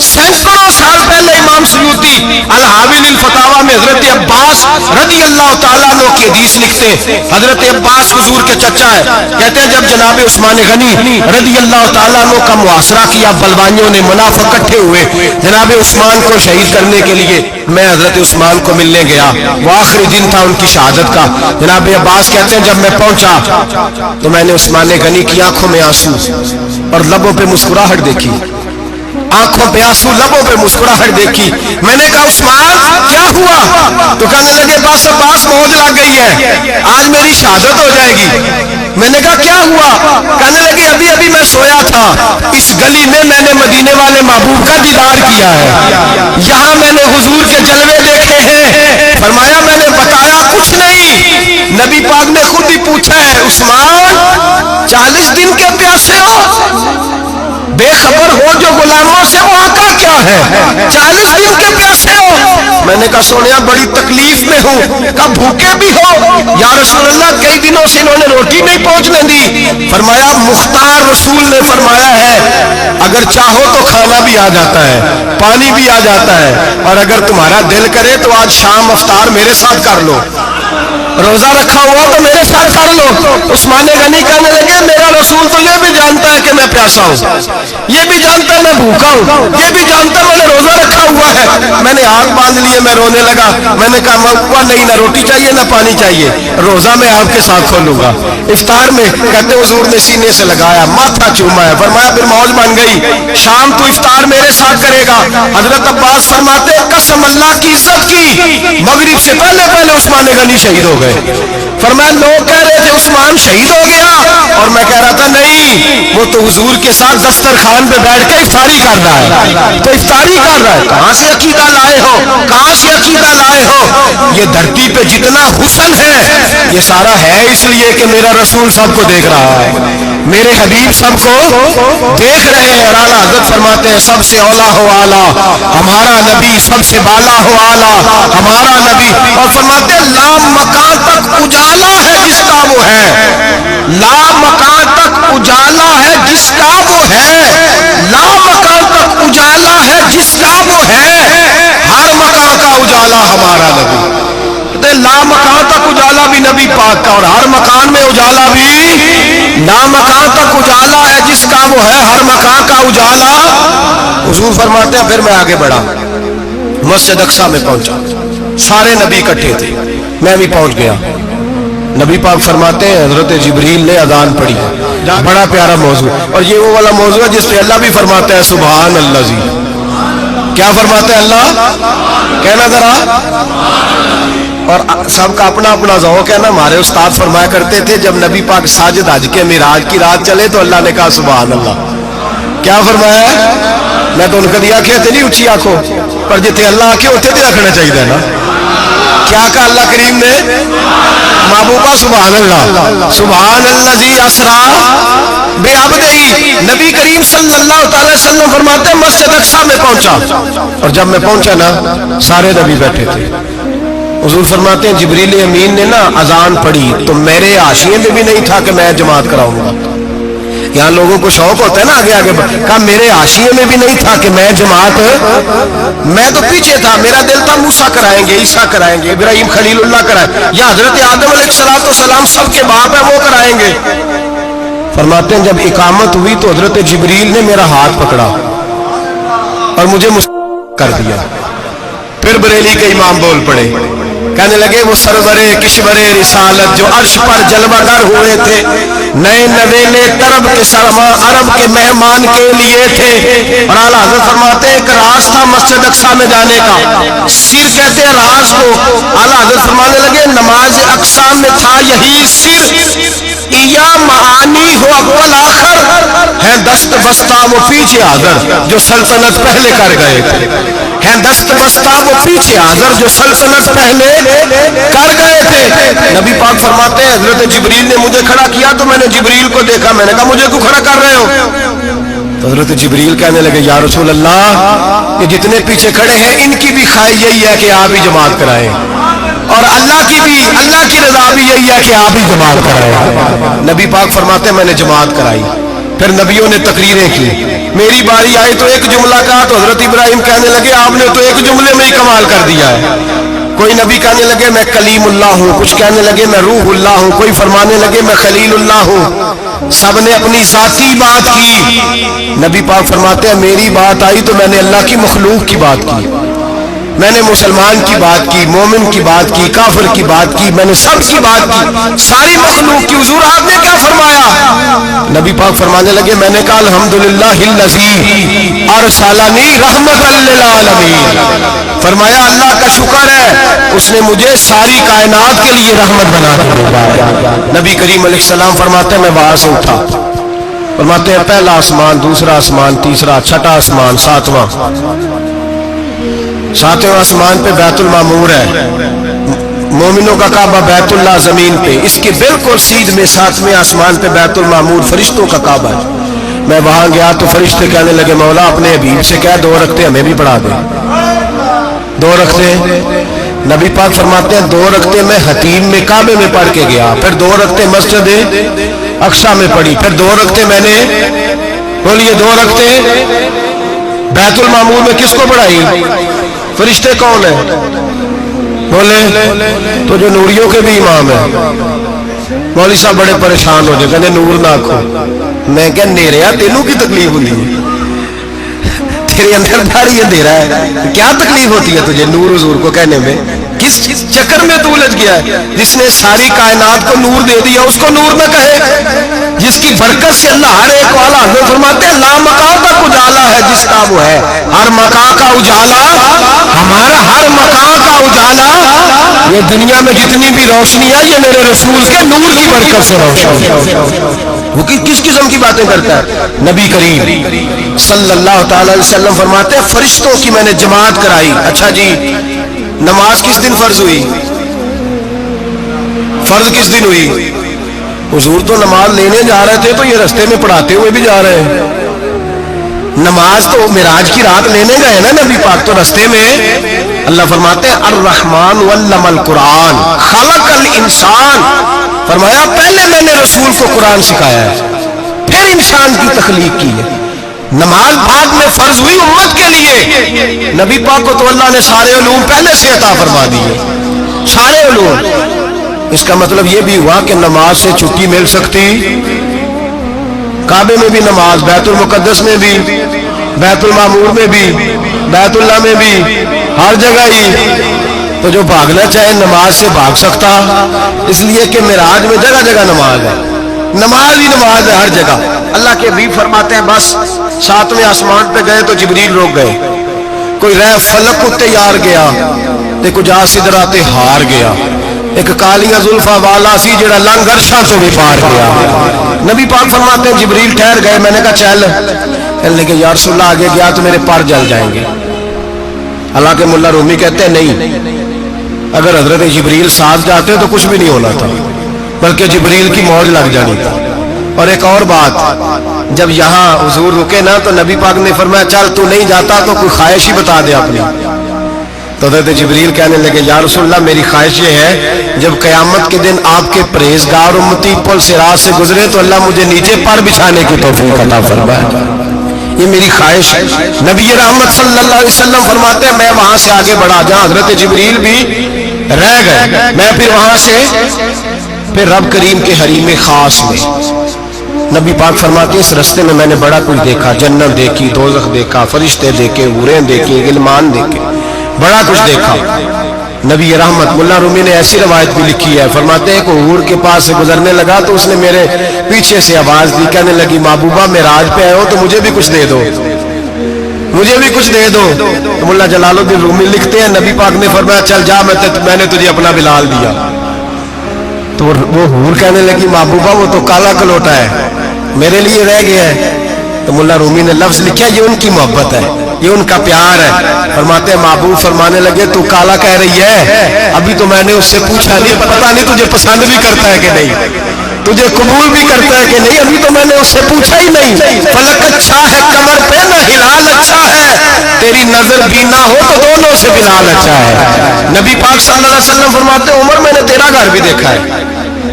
سینکڑوں سال پہلے امام سیوطی الحاوی للفتاوی میں حضرت عباس رضی اللہ تعالیٰ عنہ کی حدیث لکھتے ہیں۔ حضرت عباس حضور کے چچا ہے، کہتے ہیں جب جناب عثمان غنی رضی اللہ تعالیٰ عنہ کا محاصرہ کیا، بلوانیوں نے منافق اکٹھے ہوئے جناب عثمان کو شہید کرنے کے لیے، میں حضرت عثمان کو ملنے گیا، وہ آخری دن تھا ان کی شہادت کا۔ جناب عباس کہتے ہیں جب میں پہنچا تو میں نے عثمان غنی کی آنکھوں میں آنسو اور لبوں پہ مسکراہٹ دیکھی، آنکھوں پہ آنسو لبوں پہ مسکراہٹ دیکھی۔ میں نے کہا عثمان کیا ہوا؟ تو کہنے لگے بس عباس موج لگ گئی ہے، آج میری شہادت ہو جائے گی۔ میں نے کہا کیا ہوا؟ کہنے لگے ابھی ابھی میں سویا تھا، اس گلی میں میں نے مدینے والے محبوب کا دیدار کیا ہے، یہاں میں نے حضور کے جلوے دیکھے ہیں۔ فرمایا میں نے بتایا کچھ نہیں، نبی پاک نے خود ہی پوچھا ہے عثمان 40 دن کے پیاسے ہو؟ بے خبر ہو جو غلاموں سے، وہاں کا کیا ہے؟ 40 دن کے پیاسے ہو؟ میں نے کہا سونیا بڑی تکلیف میں ہوں۔ کہا بھوکے بھی ہو؟ یا رسول اللہ کئی دنوں سے انہوں نے روٹی نہیں پہنچنے دی۔ فرمایا مختار رسول نے فرمایا ہے اگر چاہو تو کھانا بھی آ جاتا ہے، پانی بھی آ جاتا ہے، اور اگر تمہارا دل کرے تو آج شام افطار میرے ساتھ کر لو، روزہ رکھا ہوا تو میرے ساتھ کر لو۔ عثمان غنی کہنے لگے میرا رسول تو یہ بھی جانتا ہے کہ میں پیاسا ہوں، یہ بھی جانتا ہے میں بھوکا ہوں، یہ بھی جانتا ہے میں نے روزہ رکھا ہوا ہے۔ میں نے ہاتھ باندھ لیے، میں رونے لگا۔ میں نے کہا نہیں، نہ روٹی چاہیے نہ پانی چاہیے، روزہ میں آپ کے ساتھ کھولوں گا۔ افطار میں کہتے حضور نے سینے سے لگایا، ماتھا چوما ہے، فرمایا پھر موج بن گئی، شام تو افطار میرے ساتھ کرے گا۔ حضرت عباس فرماتے قسم اللہ کی عزت کی، مغرب سے پہلے پہلے عثمان غنی شہید ہو گئے۔ فرمایا لوگ کہہ رہے تھے عثمان شہید ہو گیا، اور میں کہہ رہا تھا نہیں، وہ تو حضور کے ساتھ دسترخوان پہ بیٹھ کے افطاری کر رہا ہے، تو افطاری کر رہا ہے۔ کہاں سے عقیدہ لائے ہو؟ کہاں سے عقیدہ لائے ہو؟ یہ دھرتی پہ جتنا حسن ہے یہ سارا ہے اس لیے کہ میرا رسول سب کو دیکھ رہا ہے، میرے حبیب سب کو دیکھ رہے ہیں۔ اور اعلیٰ حضرت فرماتے ہیں سب سے اولا ہو اعلیٰ ہمارا نبی، سب سے بالا ہو اعلیٰ ہمارا نبی، اور فرماتے ہیں لا مکان تک اجالا ہے جس کا وہ ہے، لا مکان تک اجالا ہے جس کا وہ ہے، لا مکان تک اجالا ہے جس کا وہ ہے، ہر مکان کا اجالا ہمارا نبی۔ لا مکان تک اجالا بھی نبی پاک کا، اور ہر مکان میں اجالا بھی، لا مکان تک اجالا ہے جس کا وہ ہے، ہر مکان کا اجالا۔ حضور فرماتے ہیں پھر میں آگے بڑھا، مسجد اقصی میں پہنچا، سارے نبی اکٹھے تھے، میں بھی پہنچ گیا۔ نبی پاک فرماتے ہیں حضرت جبریل نے اذان پڑھی، بڑا پیارا موضوع، اور یہ وہ والا موضوع ہے جس پہ اللہ بھی فرماتا ہے سبحان اللہ جی۔ کیا فرماتا ہے اللہ؟ کہنا ذرا، اور سب کا اپنا اپنا ذوق ہے نا۔ ہمارے استاد فرمایا کرتے تھے جب نبی پاک ساجد حج کے معراج کی رات چلے تو اللہ نے کہا سبحان اللہ۔ کیا فرمایا ہے؟ میں تو ان کا دیا کہ نہیں اچھی آنکھوں پر جتنے اللہ آنکھیں ہوتے تھے رکھنا چاہیے نا۔ کیا کہا اللہ کریم نے؟ محبوبہ سبحان اللہ، سبحان الذی اسرا بعبدہ۔ نبی کریم صلی اللہ تعالی وسلم فرماتے ہیں مسجد اقصی میں پہنچا، اور جب میں پہنچا نا سارے نبی بیٹھے تھے۔ حضور فرماتے ہیں جبریل امین نے نا اذان پڑھی تو میرے حاشیے میں بھی نہیں تھا کہ میں جماعت کراؤں گا۔ یہاں لوگوں کو شوق ہوتا ہے نا آگے آگے، کہا میرے حاشیے میں بھی نہیں تھا کہ میں جماعت، میں تو پیچھے تھا، میرا دل تھا موسیٰ کرائیں گے، عیسیٰ کرائیں گے، ابراہیم خلیل اللہ کرائیں، یا حضرت آدم علیہ السلام سب کے باپ ہیں وہ کرائیں گے۔ فرماتے ہیں جب اقامت ہوئی تو حضرت جبریل نے میرا ہاتھ پکڑا اور مجھے کر دیا۔ پھر بریلی کے امام بول پڑے، کہنے لگے وہ سرورے کشورے رسالت جو عرش پر جلوہ گر ہوئے تھے، نئے نویلے طرب کے سرما عرب کے مہمان کے لیے تھے۔ اور اعلیٰ حضرت فرماتے ہیں ایک راز تھا مسجد اقصی میں جانے کا، سر کہتے ہیں راز کو۔ اعلیٰ حضرت فرمانے لگے نماز اقصی میں تھا یہی سر، یا معانی ہو اول آخر ہے دست بستہ وہ پیچھے حاضر جو سلطنت پہلے کر گئے تھے۔ ہیں دست بستہ وہ پیچھے حاضر جو سلطنت پہلے کر گئے تھے. نبی پاک فرماتے ہیں حضرت جبریل نے مجھے کھڑا کیا تو میں نے جبریل کو دیکھا, میں نے کہا مجھے کیوں کھڑا کر رہے ہو؟ تو حضرت جبریل کہنے لگے یا رسول اللہ یہ جتنے پیچھے کھڑے ہیں ان کی بھی خواہش یہی ہے کہ آپ ہی جماعت کرائیں, اور اللہ کی رضا بھی یہی ہے کہ آپ ہی جماعت کرائیں. نبی پاک فرماتے ہیں میں نے جماعت کرائی. پھر نبیوں نے تقریریں کی, میری باری آئی تو ایک جملہ کہا تو حضرت ابراہیم کہنے لگے آپ نے تو ایک جملے میں ہی کمال کر دیا ہے. کوئی نبی کہنے لگے میں کلیم اللہ ہوں, کچھ کہنے لگے میں روح اللہ ہوں, کوئی فرمانے لگے میں خلیل اللہ ہوں. سب نے اپنی ذاتی بات کی. نبی پاک فرماتے ہیں میری بات آئی تو میں نے اللہ کی مخلوق کی بات کی, میں نے مسلمان کی بات کی, مومن کی بات کی, کافر کی بات کی, میں نے سب کی بات کی, ساری مخلوق کی. حضور آپ نے کیا فرمایا؟ نبی پاک فرمانے لگے میں نے کہا الحمدللہ الذی ارسلنی رحمت للعالمین. فرمایا اللہ کا شکر ہے اس نے مجھے ساری کائنات کے لیے رحمت بنا دیا. نبی کریم علیہ السلام فرماتے ہیں میں وہاں سے اٹھا, فرماتے ہیں پہلا آسمان, دوسرا آسمان, تیسرا, چھٹا آسمان, ساتواں آسمان پہ بیت المعمور ہے, مومنوں کا کعبہ بیت اللہ زمین پہ, اس کے بالکل سیدھ میں ساتویں آسمان پہ بیت المعمور فرشتوں کا کعبہ ہے. میں وہاں گیا تو فرشتے کہنے لگے مولا اپنے حبیب سے کہہ 2 رکعتیں ہمیں بھی پڑھا دے. 2 رکعتیں. نبی پاک فرماتے ہیں 2 رکعتیں میں حتیم میں کعبے میں پڑھ کے گیا, پھر 2 رکعتیں مسجد اقصی میں پڑھی, پھر 2 رکعتیں میں نے بولیے 2 رکعتیں بیت المعمور میں کس کو پڑھائی؟ فرشتے کون ہیں بولے؟ تو جو نوریوں کے بھی امام ہیں. مولوی صاحب بڑے پریشان ہو جائے, کہنے نور نہ آکھو. میں کہ نیریا تینوں کی تکلیف ہوتی ہے, تیرے اندر داڑھی اندھیرا ہے, کیا تکلیف ہوتی ہے تجھے نور حضور کو کہنے میں؟ کس چکر میں تو الجھ گیا ہے؟ جس نے ساری کائنات کو نور دے دیا اس کو نور نہ کہے, جس کی برکت سے اللہ ہر ایک والا. حضرت فرماتے ہیں لا مکان تک اجالا ہے جس کا وہ ہے, ہر مکان کا اجالا ہمارا, ہر مکان کا اجالا. یہ دنیا میں جتنی بھی روشنی ہے یہ میرے رسول کے نور کی برکت سے روشنی. وہ کس قسم کی باتیں کرتا ہے؟ نبی کریم صلی اللہ تعالی علیہ وسلم فرماتے ہیں فرشتوں کی میں نے جماعت کرائی. اچھا جی نماز کس دن فرض ہوئی؟ فرض کس دن ہوئی؟ حضور تو نماز لینے جا رہے تھے تو یہ رستے میں پڑھاتے ہوئے بھی جا رہے ہیں. نماز تو معراج کی رات لینے گئے نا نبی پاک, تو رستے میں اللہ فرماتے ہیں الرحمن علم القرآن خلق الانسان. فرمایا پہلے میں نے رسول کو قرآن سکھایا ہے, پھر انسان کی تخلیق کی ہے. نماز بعد میں فرض ہوئی امت کے لیے. نبی پاک کو تو اللہ نے سارے علوم پہلے سے عطا فرما دیے, سارے علوم. اس کا مطلب یہ بھی ہوا کہ نماز سے چھٹی مل سکتی, کعبے میں بھی نماز, بیت المقدس میں بھی, بیت المعمور میں بھی, بیت اللہ میں بھی, ہر جگہ ہی. تو جو بھاگنا چاہے نماز سے بھاگ سکتا, اس لیے کہ معراج میں جگہ جگہ نماز ہے, نماز ہی نماز ہے ہر جگہ. اللہ کے حبیب فرماتے ہیں بس 7ویں آسمان پہ گئے تو جبریل روک گئے, کوئی رہ فلک کو تیار گیا, دیکھو جا سدرات ہار گیا, ایک کالیاں زلفا والا سی جڑا لنگ عرشاں تو بھی پار گیا. نبی پاک فرماتے ہیں جبریل ٹھہر گئے, میں نے کہا چل, کہنے لگے یا رسول اللہ آگے گیا تو میرے پر جل جائیں گے. حالانکہ ملا رومی کہتے ہیں نہیں, اگر حضرت جبریل ساتھ جاتے تو کچھ بھی نہیں ہونا تھا, بلکہ جبریل کی موج لگ جانی تھی. اور ایک اور بات, جب یہاں حضور رکے نا تو نبی پاک نے فرمایا چل تو نہیں جاتا تو کوئی خواہش ہی بتا دے اپنی. تو حضرت جبریل کہنے لگے یا رسول اللہ میری خواہش یہ ہے جب قیامت کے دن آپ کے پرہیزگار امتی پل صراط سے گزرے تو اللہ مجھے نیچے پر بچھانے کی توفیق عطا فرمائے, یہ میری خواہش ہے. نبی رحمت صلی اللہ علیہ وسلم فرماتے ہیں میں وہاں سے آگے بڑھا, جہاں حضرت جبریل بھی رہ گئے, میں پھر وہاں سے پھر رب کریم کے حریم خاص میں. نبی پاک فرماتے ہیں اس رستے میں نے بڑا کچھ دیکھا, جنت دیکھی, دوزخ دیکھا, فرشتے دیکھے, حوریں دیکھی, غلمان دیکھے, بڑا کچھ دیکھا. نبی رحمت ملا رومی نے ایسی روایت بھی لکھی ہے, فرماتے ہیں کہ حور کے پاس سے گزرنے لگا تو اس نے میرے پیچھے سے آواز دی, کہنے لگی محبوبہ معراج پہ آئے ہو تو مجھے بھی کچھ دے دو, مجھے بھی کچھ دے دو. تو ملا جلال الدین رومی لکھتے ہیں نبی پاک نے فرمایا چل جا, میں نے تجھے اپنا بلال دیا. تو وہ حور کہنے لگی محبوبہ وہ تو کالا کلوٹا ہے, میرے لیے رہ گیا ہے. تو ملا رومی نے لفظ لکھا یہ ان کی محبت ہے, یہ ان کا پیار ہے. فرماتے ہیں محبوب فرمانے لگے تو کالا کہہ رہی ہے, ابھی تو میں نے اس سے پوچھا نہیں, پتہ نہیں تجھے پسند بھی کرتا ہے کہ نہیں, تجھے قبول بھی کرتا ہے کہ نہیں, ابھی تو میں نے اس سے پوچھا ہی نہیں. فلک اچھا ہے کمر پہ نہ ہلال اچھا ہے, تیری نظر بھی نہ ہو تو دونوں سے بلال اچھا ہے. نبی پاک صلی اللہ علیہ وسلم فرماتے ہیں عمر میں نے تیرا گھر بھی دیکھا ہے,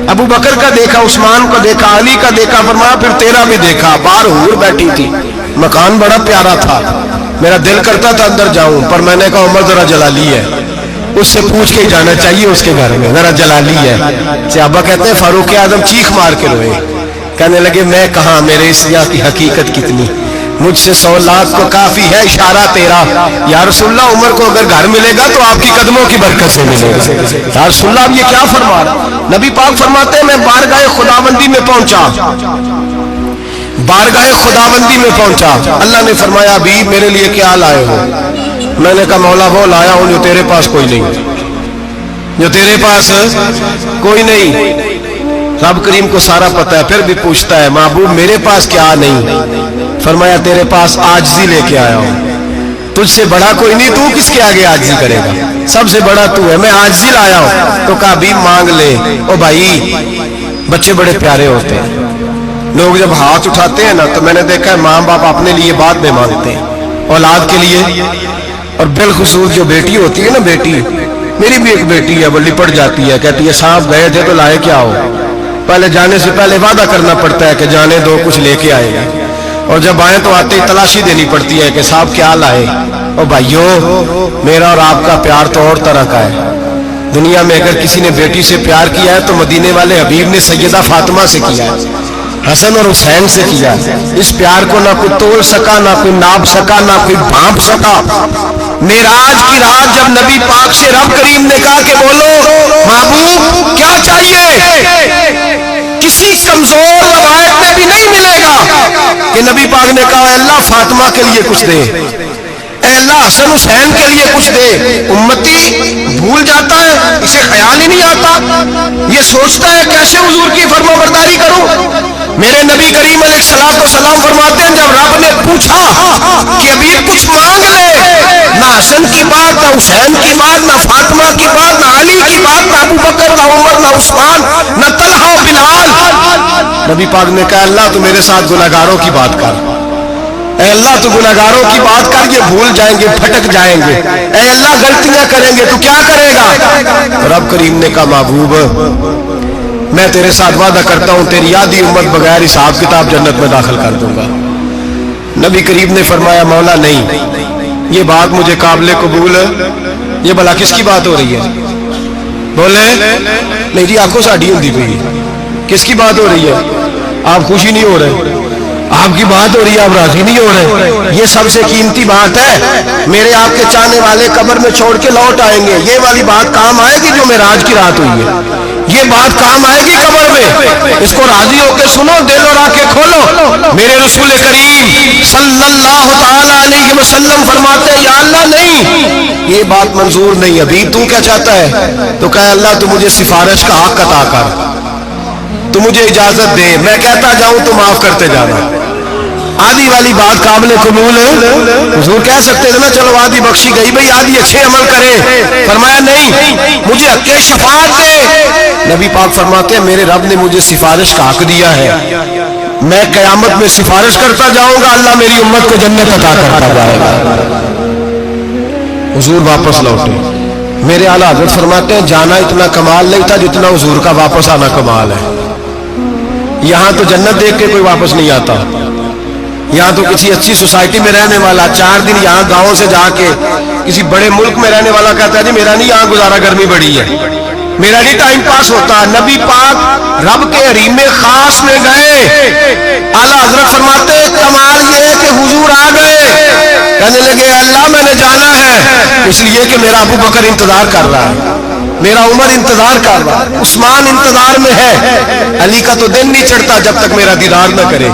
ابو بکر کا دیکھا, عثمان کو دیکھا, علی کا دیکھا, فرمایا پھر تیرا بھی دیکھا. باہر حور بیٹھی تھی, مکان بڑا پیارا تھا, میرا دل کرتا تھا اندر جاؤں, پر میں نے کہا عمر ذرا جلالی ہے, اس سے پوچھ کے جانا چاہیے اس کے گھر میں, ذرا جلالی ہے. صحابہ کہتے ہیں فاروق اعظم چیخ مار کے روئے, کہنے لگے میں کہاں, میرے اس یہاں کی حقیقت کتنی, مجھ سے 100 لاکھ کو کافی ہے اشارہ تیرا. یا رسول اللہ عمر کو اگر گھر ملے گا تو آپ کی قدموں کی برکت سے ملے گا. یا رسول اللہ آپ یہ کیا فرما رہا. نبی پاک فرماتے ہیں میں بارگاہ خداوندی میں پہنچا, بارگاہ خداوندی میں پہنچا, اللہ نے فرمایا ابھی میرے لیے کیا لائے ہو. میں نے کہا مولا وہ لایا ہوں جو تیرے پاس کوئی نہیں, جو تیرے پاس کوئی نہیں. رب کریم کو سارا پتہ ہے, پھر بھی پوچھتا ہے محبوب میرے پاس کیا نہیں. فرمایا تیرے پاس عاجزی لے کے آیا ہوں, تجھ سے بڑا کوئی نہیں, تو کس کے آگے عاجزی کرے گا, سب سے بڑا تو ہے, میں عاجزی لایا ہوں. تو کہا بھی مانگ لے. او بھائی بچے بڑے پیارے ہوتے ہیں, لوگ جب ہاتھ اٹھاتے ہیں نا تو میں نے دیکھا ہے ماں باپ اپنے لیے بعد میں مانگتے ہیں, اولاد کے لیے. اور بالخصوص جو بیٹی ہوتی ہے نا, بیٹی میری بھی ایک بیٹی ہے, وہ لپٹ جاتی ہے, کہتی ہے صاحب گئے تھے تو لائے کیا ہو. پہلے جانے سے پہلے وعدہ کرنا پڑتا ہے کہ جانے دو کچھ لے کے آئے گا, اور جب آئے تو آتے ہی تلاشی دینی پڑتی ہے کہ صاحب کیا لائے. اور بھائیو میرا اور آپ کا پیار تو اور طرح کا ہے. دنیا میں اگر کسی نے بیٹی سے پیار کیا ہے تو مدینے والے حبیب نے سیدہ فاطمہ سے کیا ہے, حسن اور حسین سے کیا. اس پیار کو نہ کوئی تول سکا, نہ کوئی ناپ سکا, نہ کوئی بھانپ سکا. معراج کی رات جب نبی پاک سے رب کریم نے کہا کہ بولو محبوب کیا چاہیے, کسی کمزور روایت میں بھی نہیں ملے گا کہ نبی پاک نے کہا اے اللہ فاطمہ کے لیے کچھ دے, اے اللہ حسن حسین کے لیے کچھ دے. امتی بھول جاتا ہے, اسے خیال ہی نہیں آتا, یہ سوچتا ہے کیسے حضور کی فرما برداری کروں. میرے نبی کریم علیہ السلام فرماتے ہیں جب رب نے پوچھا کہ ابھی کچھ مانگ لے, نہ حسن کی بات, نہ حسین کی بات, نہ فاطمہ کی بات, نہ علی کی بات, نہ ابو بکر, نہ عمر, نہ عثمان, نہ طلحہ بلال. نبی پاک نے کہا اللہ تو میرے ساتھ گناہگاروں کی بات کر, اے اللہ تو گناہگاروں کی بات کر, یہ بھول جائیں گے, پھٹک جائیں گے, اے اللہ غلطیاں کریں گے تو کیا کرے گا. رب کریم نے کہا محبوب میں تیرے ساتھ وعدہ کرتا ہوں تیری آدھی امت بغیر حساب کتاب جنت میں داخل کر دوں گا. نبی کریم نے فرمایا مولا نہیں, یہ بات مجھے قابل قبول ہے. یہ بھلا کس کی بات ہو رہی ہے, بولے میری آنکھوں ساڑھی ہوتی پئی, کس کی بات ہو رہی ہے. آپ خوشی نہیں ہو رہے, آپ کی بات ہو رہی ہے, آپ راضی نہیں ہو رہے. یہ سب سے قیمتی بات ہے, میرے آپ کے چاہنے والے قبر میں چھوڑ کے لوٹ آئیں گے. یہ والی بات کام آئے گی جو معراج کی رات ہوئی ہے, یہ بات کام آئے گی قبر میں. اس کو راضی ہو کے سنو, دل اور آنکھیں کھولو. میرے رسول کریم صلی اللہ تعالی علیہ وسلم فرماتے ہیں یا اللہ نہیں, یہ بات منظور نہیں. ابھی تو کیا چاہتا ہے, تو کہے اللہ تو مجھے سفارش کا حق عطا کر, تو مجھے اجازت دے, میں کہتا جاؤں تو معاف کرتے جانا. آدھی والی بات قابل قبول ہے. حضور کہہ سکتے تھے نا چلو آدھی بخشی گئی, بھئی آدھی اچھے عمل کرے. فرمایا نہیں, مجھے حق شفاعت دے. نبی پاک فرماتے ہیں میرے رب نے مجھے سفارش کا حق دیا ہے, میں قیامت میں سفارش کرتا جاؤں گا, اللہ میری امت کو جنت عطا کرتا جائے گا. حضور واپس لوٹے. میرے اعلیٰ حضرت فرماتے ہیں جانا اتنا کمال نہیں تھا جتنا حضور کا واپس آنا کمال ہے. یہاں تو جنت دیکھ کے کوئی واپس نہیں آتا, یہاں تو کسی اچھی سوسائٹی میں رہنے والا 4 دن یہاں گاؤں سے جا کے کسی بڑے ملک میں رہنے والا کہتا ہے جی میرا نہیں یہاں گزارا, گرمی بڑی ہے, میرا نہیں ٹائم پاس ہوتا. نبی پاک رب کے حریم خاص میں گئے. اعلیٰ حضرت فرماتے ہیں کمال یہ ہے کہ حضور آ گئے, کہنے لگے اللہ میں نے جانا ہے, اس لیے کہ میرا ابو بکر انتظار کر رہا ہے, میرا عمر انتظار کر رہا ہے, عثمان انتظار میں ہے, علی کا تو دن نہیں چڑھتا جب تک میرا دیدار نہ کرے.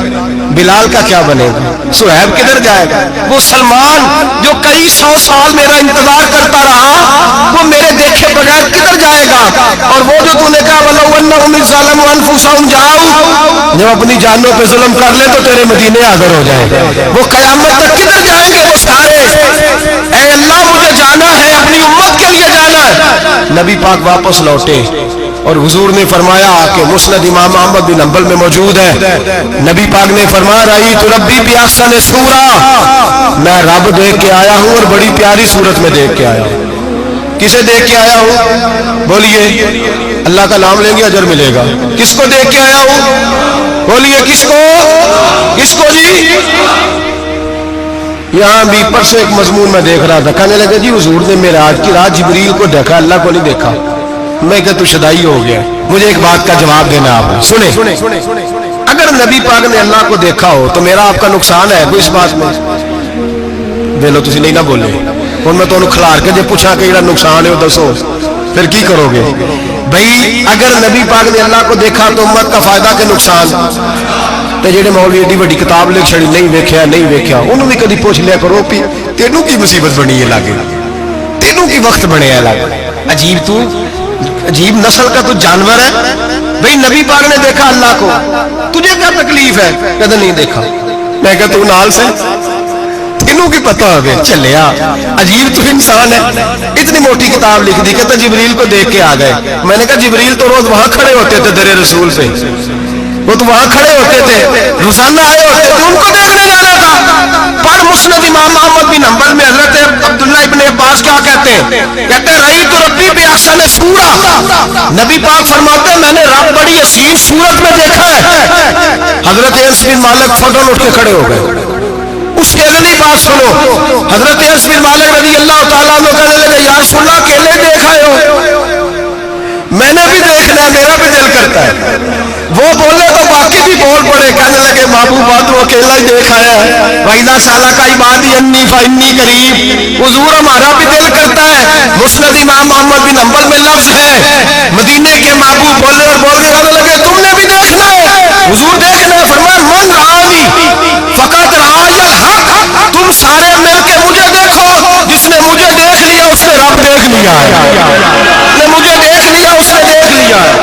بلال کا کیا بنے گا, صہیب کدھر جائے گا, وہ سلمان جو کئی 100 سال میرا انتظار کرتا رہا وہ میرے دیکھے بغیر کدھر جائے گا. اور وہ جو تو نے کہا وَلَوْ أَنَّهُمْ إِذْ ظَلَمُوا أَنفُسَهُمْ جَاءُوا, جب اپنی جانوں پہ ظلم کر لے تو تیرے مدینے حاضر ہو جائیں, وہ قیامت تک کدھر جائیں گے وہ سارے. اپنی امت کے لیے جانا ہے۔ نبی پاک واپس لوٹے اور حضور نے فرمایا کہ مسند امام احمد بن حنبل میں موجود ہے، نبی پاک نے فرمایا رأیت ربی بی احسن صورہ، میں رب دیکھ کے آیا ہوں اور بڑی پیاری صورت میں دیکھ کے آیا ہوں۔ کسے دیکھ کے آیا ہوں؟ بولیے، اللہ کا نام لیں گے اجر ملے گا۔ کس کو دیکھ کے آیا ہوں؟ بولیے کس کو؟ کس کو جی؟ یہاں بھی پرسوں ایک مضمون میں دیکھ رہا تھا، کہنے لگا جی حضور نے معراج کی رات جبریل کو دیکھا، اللہ کو نہیں دیکھا۔ میں کہا تو شدائی ہو گیا۔ مجھے ایک بات کا جواب دینا آپ سنیں، اگر نبی پاک نے اللہ کو دیکھا ہو تو میرا آپ کا نقصان ہے کوئی اس بات میں؟ دے لو تسی نہیں نہ بولے اور میں تو کھلار کے جب پوچھا کہ نقصان ہے وہ دسو، پھر کی کرو گے؟ بھائی اگر نبی پاک نے اللہ کو دیکھا تو امت کا فائدہ کہ نقصان؟ تے جڑے مولوی ایڈی بڑی کتاب لکھ چھڑی نہیں ویکھیا نہیں ویکھیا، انہوں بھی کدی پوچھ لیا کرو کہ تینوں کی مصیبت بنی ہے لاگے، تینوں کی وقت بنے ہے لاگے، عجیب تو عجیب نسل کا تو جانور ہے۔ بھئی نبی پاک نے دیکھا اللہ کو، تجھے کیا تکلیف ہے؟ کہتا نہیں دیکھا۔ میں کہا تو نال سے تینوں کی پتہ ہو گئے چلیا، عجیب تو انسان ہے، اتنی موٹی کتاب لکھ دی، کہتا جبریل کو دیکھ کے آ گئے۔ میں نے کہا جبریل تو روز وہاں کھڑے ہوتے تھے در رسول پہ، وہ تو وہاں کھڑے ہوتے تھے، روزانہ آئے ہوتے تھے، ان کو دیکھنے جانا تھا۔ پر مسند امام احمد بن حنبل میں حضرت عبداللہ ابن عباس کیا کہتے ہیں؟ کہتے ہیں رأیت ربی بی احسن صورہ، نبی پاک فرماتے ہیں میں نے رب بڑی حسین صورت میں دیکھا ہے۔ حضرت انس بن مالک فوراً اٹھ کے کھڑے ہو گئے۔ اس کی اگلی بات سنو، حضرت انس بن مالک رضی اللہ تعالیٰ عنہ کہنے لگے یا رسول اللہ اکیلے دیکھ آئے ہو؟ میں نے بھی دیکھنا ہے، میرا بھی دل کرتا ہے۔ وہ بولے تو باقی بھی بول پڑے، کہنے لگے محبوبہ تو اکیلا ہی دیکھ آیا ہے۔ وَإِذَا سَأَلَكَ عِبَادِي عَنِّي فَإِنِّي قَرِيب، حضور ہمارا بھی دل کرتا ہے۔ مسند امام احمد بن حنبل میں لفظ ہے، مدینے کے محبوب بولے اور بولنے کہنے لگے تم نے بھی دیکھنا ہے؟ حضور دیکھنا ہے؟ فرمایا من رآنی فقط رآی الحق، تم سارے مل کے مجھے دیکھو، جس نے مجھے دیکھ لیا اس نے رب دیکھ لیا ہے، جس نے مجھے دیکھ لیا اس نے دیکھ لیا ہے۔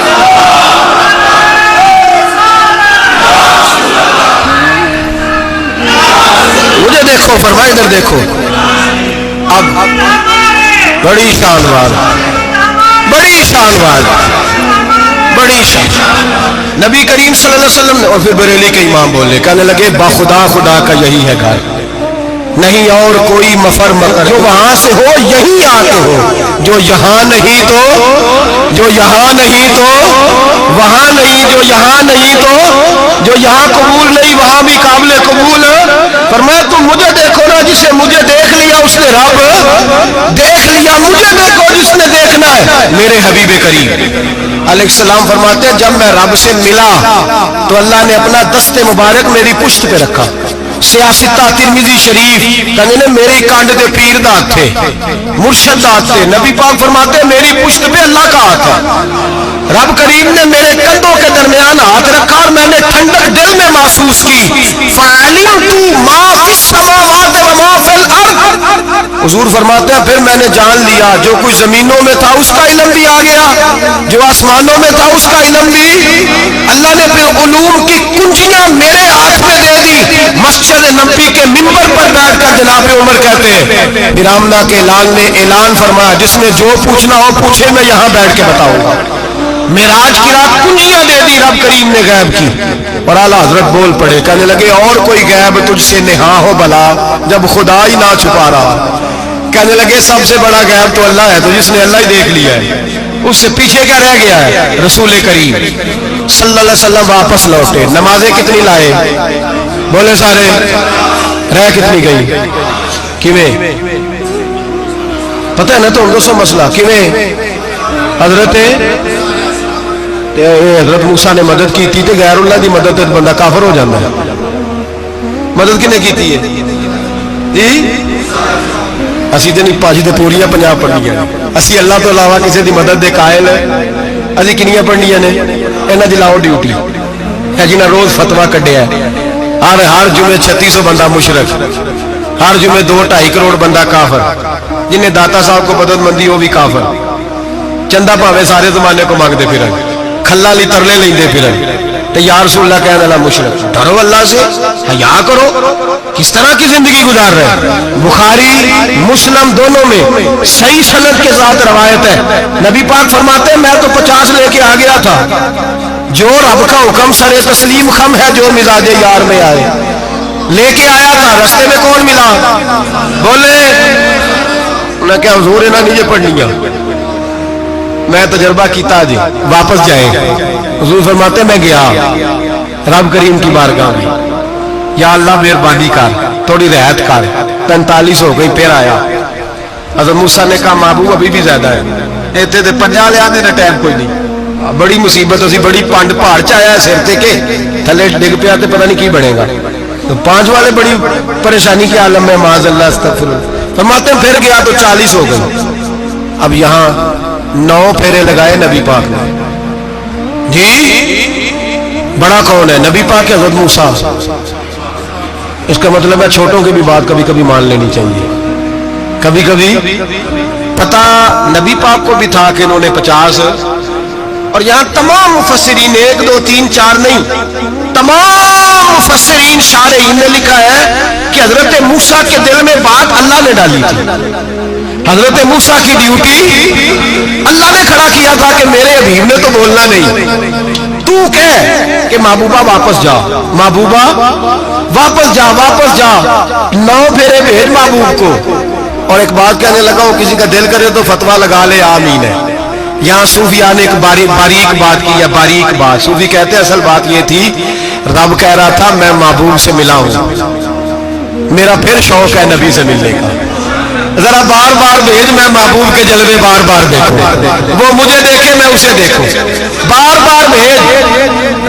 مجھے دیکھو، فرمائے ادھر دیکھو۔ اب بڑی شان بات، بڑی شان بات، بڑی شان۔ نبی کریم صلی اللہ علیہ وسلم نے، اور پھر بریلی کے امام بولے، کہنے لگے باخدا خدا کا یہی ہے گھر، نہیں اور کوئی مفر مکر، جو وہاں سے ہو یہی آتے ہو، جو یہاں نہیں تو، جو یہاں نہیں تو وہاں نہیں، جو یہاں نہیں تو جو یہاں قبول نہیں وہاں بھی قابل قبول۔ فرمایا تم مجھے دیکھو نا، جسے مجھے دیکھ لیا اس نے رب دیکھ لیا، مجھے دیکھو جس نے دیکھنا ہے میرے حبیب کریم علیہ السلام۔ فرماتے ہیں جب میں رب سے ملا تو اللہ نے اپنا دست مبارک میری پشت پہ رکھا، سیاستہ ترمذی شریف کہنے میری کانڈ دے پیر دا ہاتھ تھے، مرشد دا ہاتھ تھے۔ نبی پاک فرماتے ہیں میری پشت پہ اللہ کا ہاتھ ہے، رب کریم نے میرے کندھوں کے درمیان ہاتھ رکھا اور میں نے ٹھنڈک دل میں محسوس کی۔ فَعَلِمْتُ مَا فِي السَّمَاوَاتِ وَمَا فِي الْأَرْضِ، حضور فرماتے ہیں پھر میں نے جان لیا جو کچھ زمینوں میں تھا اس کا علم بھی آ گیا، جو آسمانوں میں تھا اس کا علم بھی۔ اللہ نے پھر علوم کی کنجیاں میرے ہاتھ میں دے دی۔ مسجد نبی کے منبر پر بیٹھ کر جناب عمر کہتے ہیں برامنا کے اعلان نے اعلان فرمایا جس نے جو پوچھنا ہو پوچھے، میں یہاں بیٹھ کے بتاؤں گا۔ معراج کی رات کنجیاں دے دی رب کریم نے غیب کی، اور اعلیٰ حضرت بول پڑے، کہنے لگے اور کوئی غیب تجھ سے نہا ہو بلا جب خدا ہی نہ چھپا رہا۔ کہنے لگے سب سے بڑا غیب تو اللہ ہے، تو جس نے اللہ ہی دیکھ لیا ہے اس سے پیچھے کیا رہ گیا ہے؟ رسول کریم صلی اللہ علیہ وسلم واپس لوٹے، نمازیں کتنی لائے؟ بولے سارے، رہ کتنی گئی؟ کیویں پتہ ہے نا؟ تو دوسرا مسئلہ کیویں حضرت موسیٰ نے مدد کی تھی، غیر اللہ دی مدد بندہ کافر ہو جاتا ہے۔ مدد کنے کی تھی جی؟ اسی تے نہیں پاجی تے پوریاں 50 پڑھنیاں، اسی اللہ تو علاوہ کسی دی مدد دے قائل ہے، اسی کنیاں پڑھنیاں نے؟ انہاں دی لاؤ ڈیوٹی ہے جنہاں روز فتویٰ کڈیا ہے، ہر جمعے 3600 بندہ مشرک، ہر جمعے 2-2.5 کروڑ بندہ کافر، جنہیں داتا صاحب کو مدد مندی وہ بھی کافر، چندہ پاوے سارے زمانے کو مانگتے پھرن، کھلا لی ترلے لیندے پھرن، تو یا رسول اللہ کہنے لگا مشرک، ڈرو اللہ سے، حیا کرو، کس طرح کی زندگی گزار رہے ہیں؟ بخاری مسلم دونوں میں صحیح سند کے ساتھ روایت ہے، نبی پاک فرماتے ہیں میں تو 50 لے کے آ گیا تھا، جو رب کا حکم سر تسلیم خم ہے جو مزاج یار میں آئے، لے کے آیا تھا، رستے میں کون ملا؟ بولے انہیں کیا حضور انہیں نیچے پڑھنی ہے، میں تجربہ کیتا جی واپس جائیں، حضور فرماتے میں گیا رب کریم کی بارگاہ میں، یا اللہ مہربانی کر تھوڑی رعایت کر، 45 ہو گئی، پھر آیا حضرت موسیٰ نے کہا محبوب ابھی بھی زیادہ ہے، ایتھے تے 50 لے آنے ٹائم کوئی نہیں، بڑی مصیبت اسی بڑی پانڈ پہاڑ چایا ہے سر تے کے تھلے ڈگ پیا تے پتہ نہیں کی بنے گا، تو 5 والے بڑی پریشانی کے عالم میں معاذ اللہ استغفر اللہ، فرماتے ہیں پھر گیا تو 40 ہو گئی، اب یہاں 9 پھیرے لگائے نبی پاک نے، جی بڑا کون ہے؟ نبی پاک حضرت موسیٰ، اس کا مطلب ہے چھوٹوں کی بھی بات کبھی کبھی مان لینی چاہیے، کبھی کبھی پتہ نبی پاک کو بھی تھا کہ انہوں نے 50، اور یہاں تمام مفسرین 1 2 3 4 نہیں، تمام مفسرین شارحین نے لکھا ہے کہ حضرت موسیٰ کے دل میں بات اللہ نے ڈالی تھی، حضرت موسیٰ کی ڈیوٹی اللہ نے کھڑا کیا تھا کہ میرے حبیب نے تو بولنا نہیں، تو کہہ کہ محبوبہ واپس جا، محبوبہ واپس جا، واپس جا، 9 پھیرے بھیج محبوب کو، اور ایک بات کہنے لگا وہ کسی کا دل کرے تو فتویٰ لگا لے آمین ہے، یہاں صوفیاء نے ایک باریک بات کی ہے، باریک بات، صوفی کہتے ہیں اصل بات یہ تھی رب کہہ رہا تھا میں محبوب سے ملا ہوں، میرا پھر شوق ہے نبی سے ملنے کا، ذرا بار بار بھیج میں محبوب کے جلوے بار بار دیکھوں، وہ مجھے دیکھے میں اسے دیکھوں، بار بار بھیج،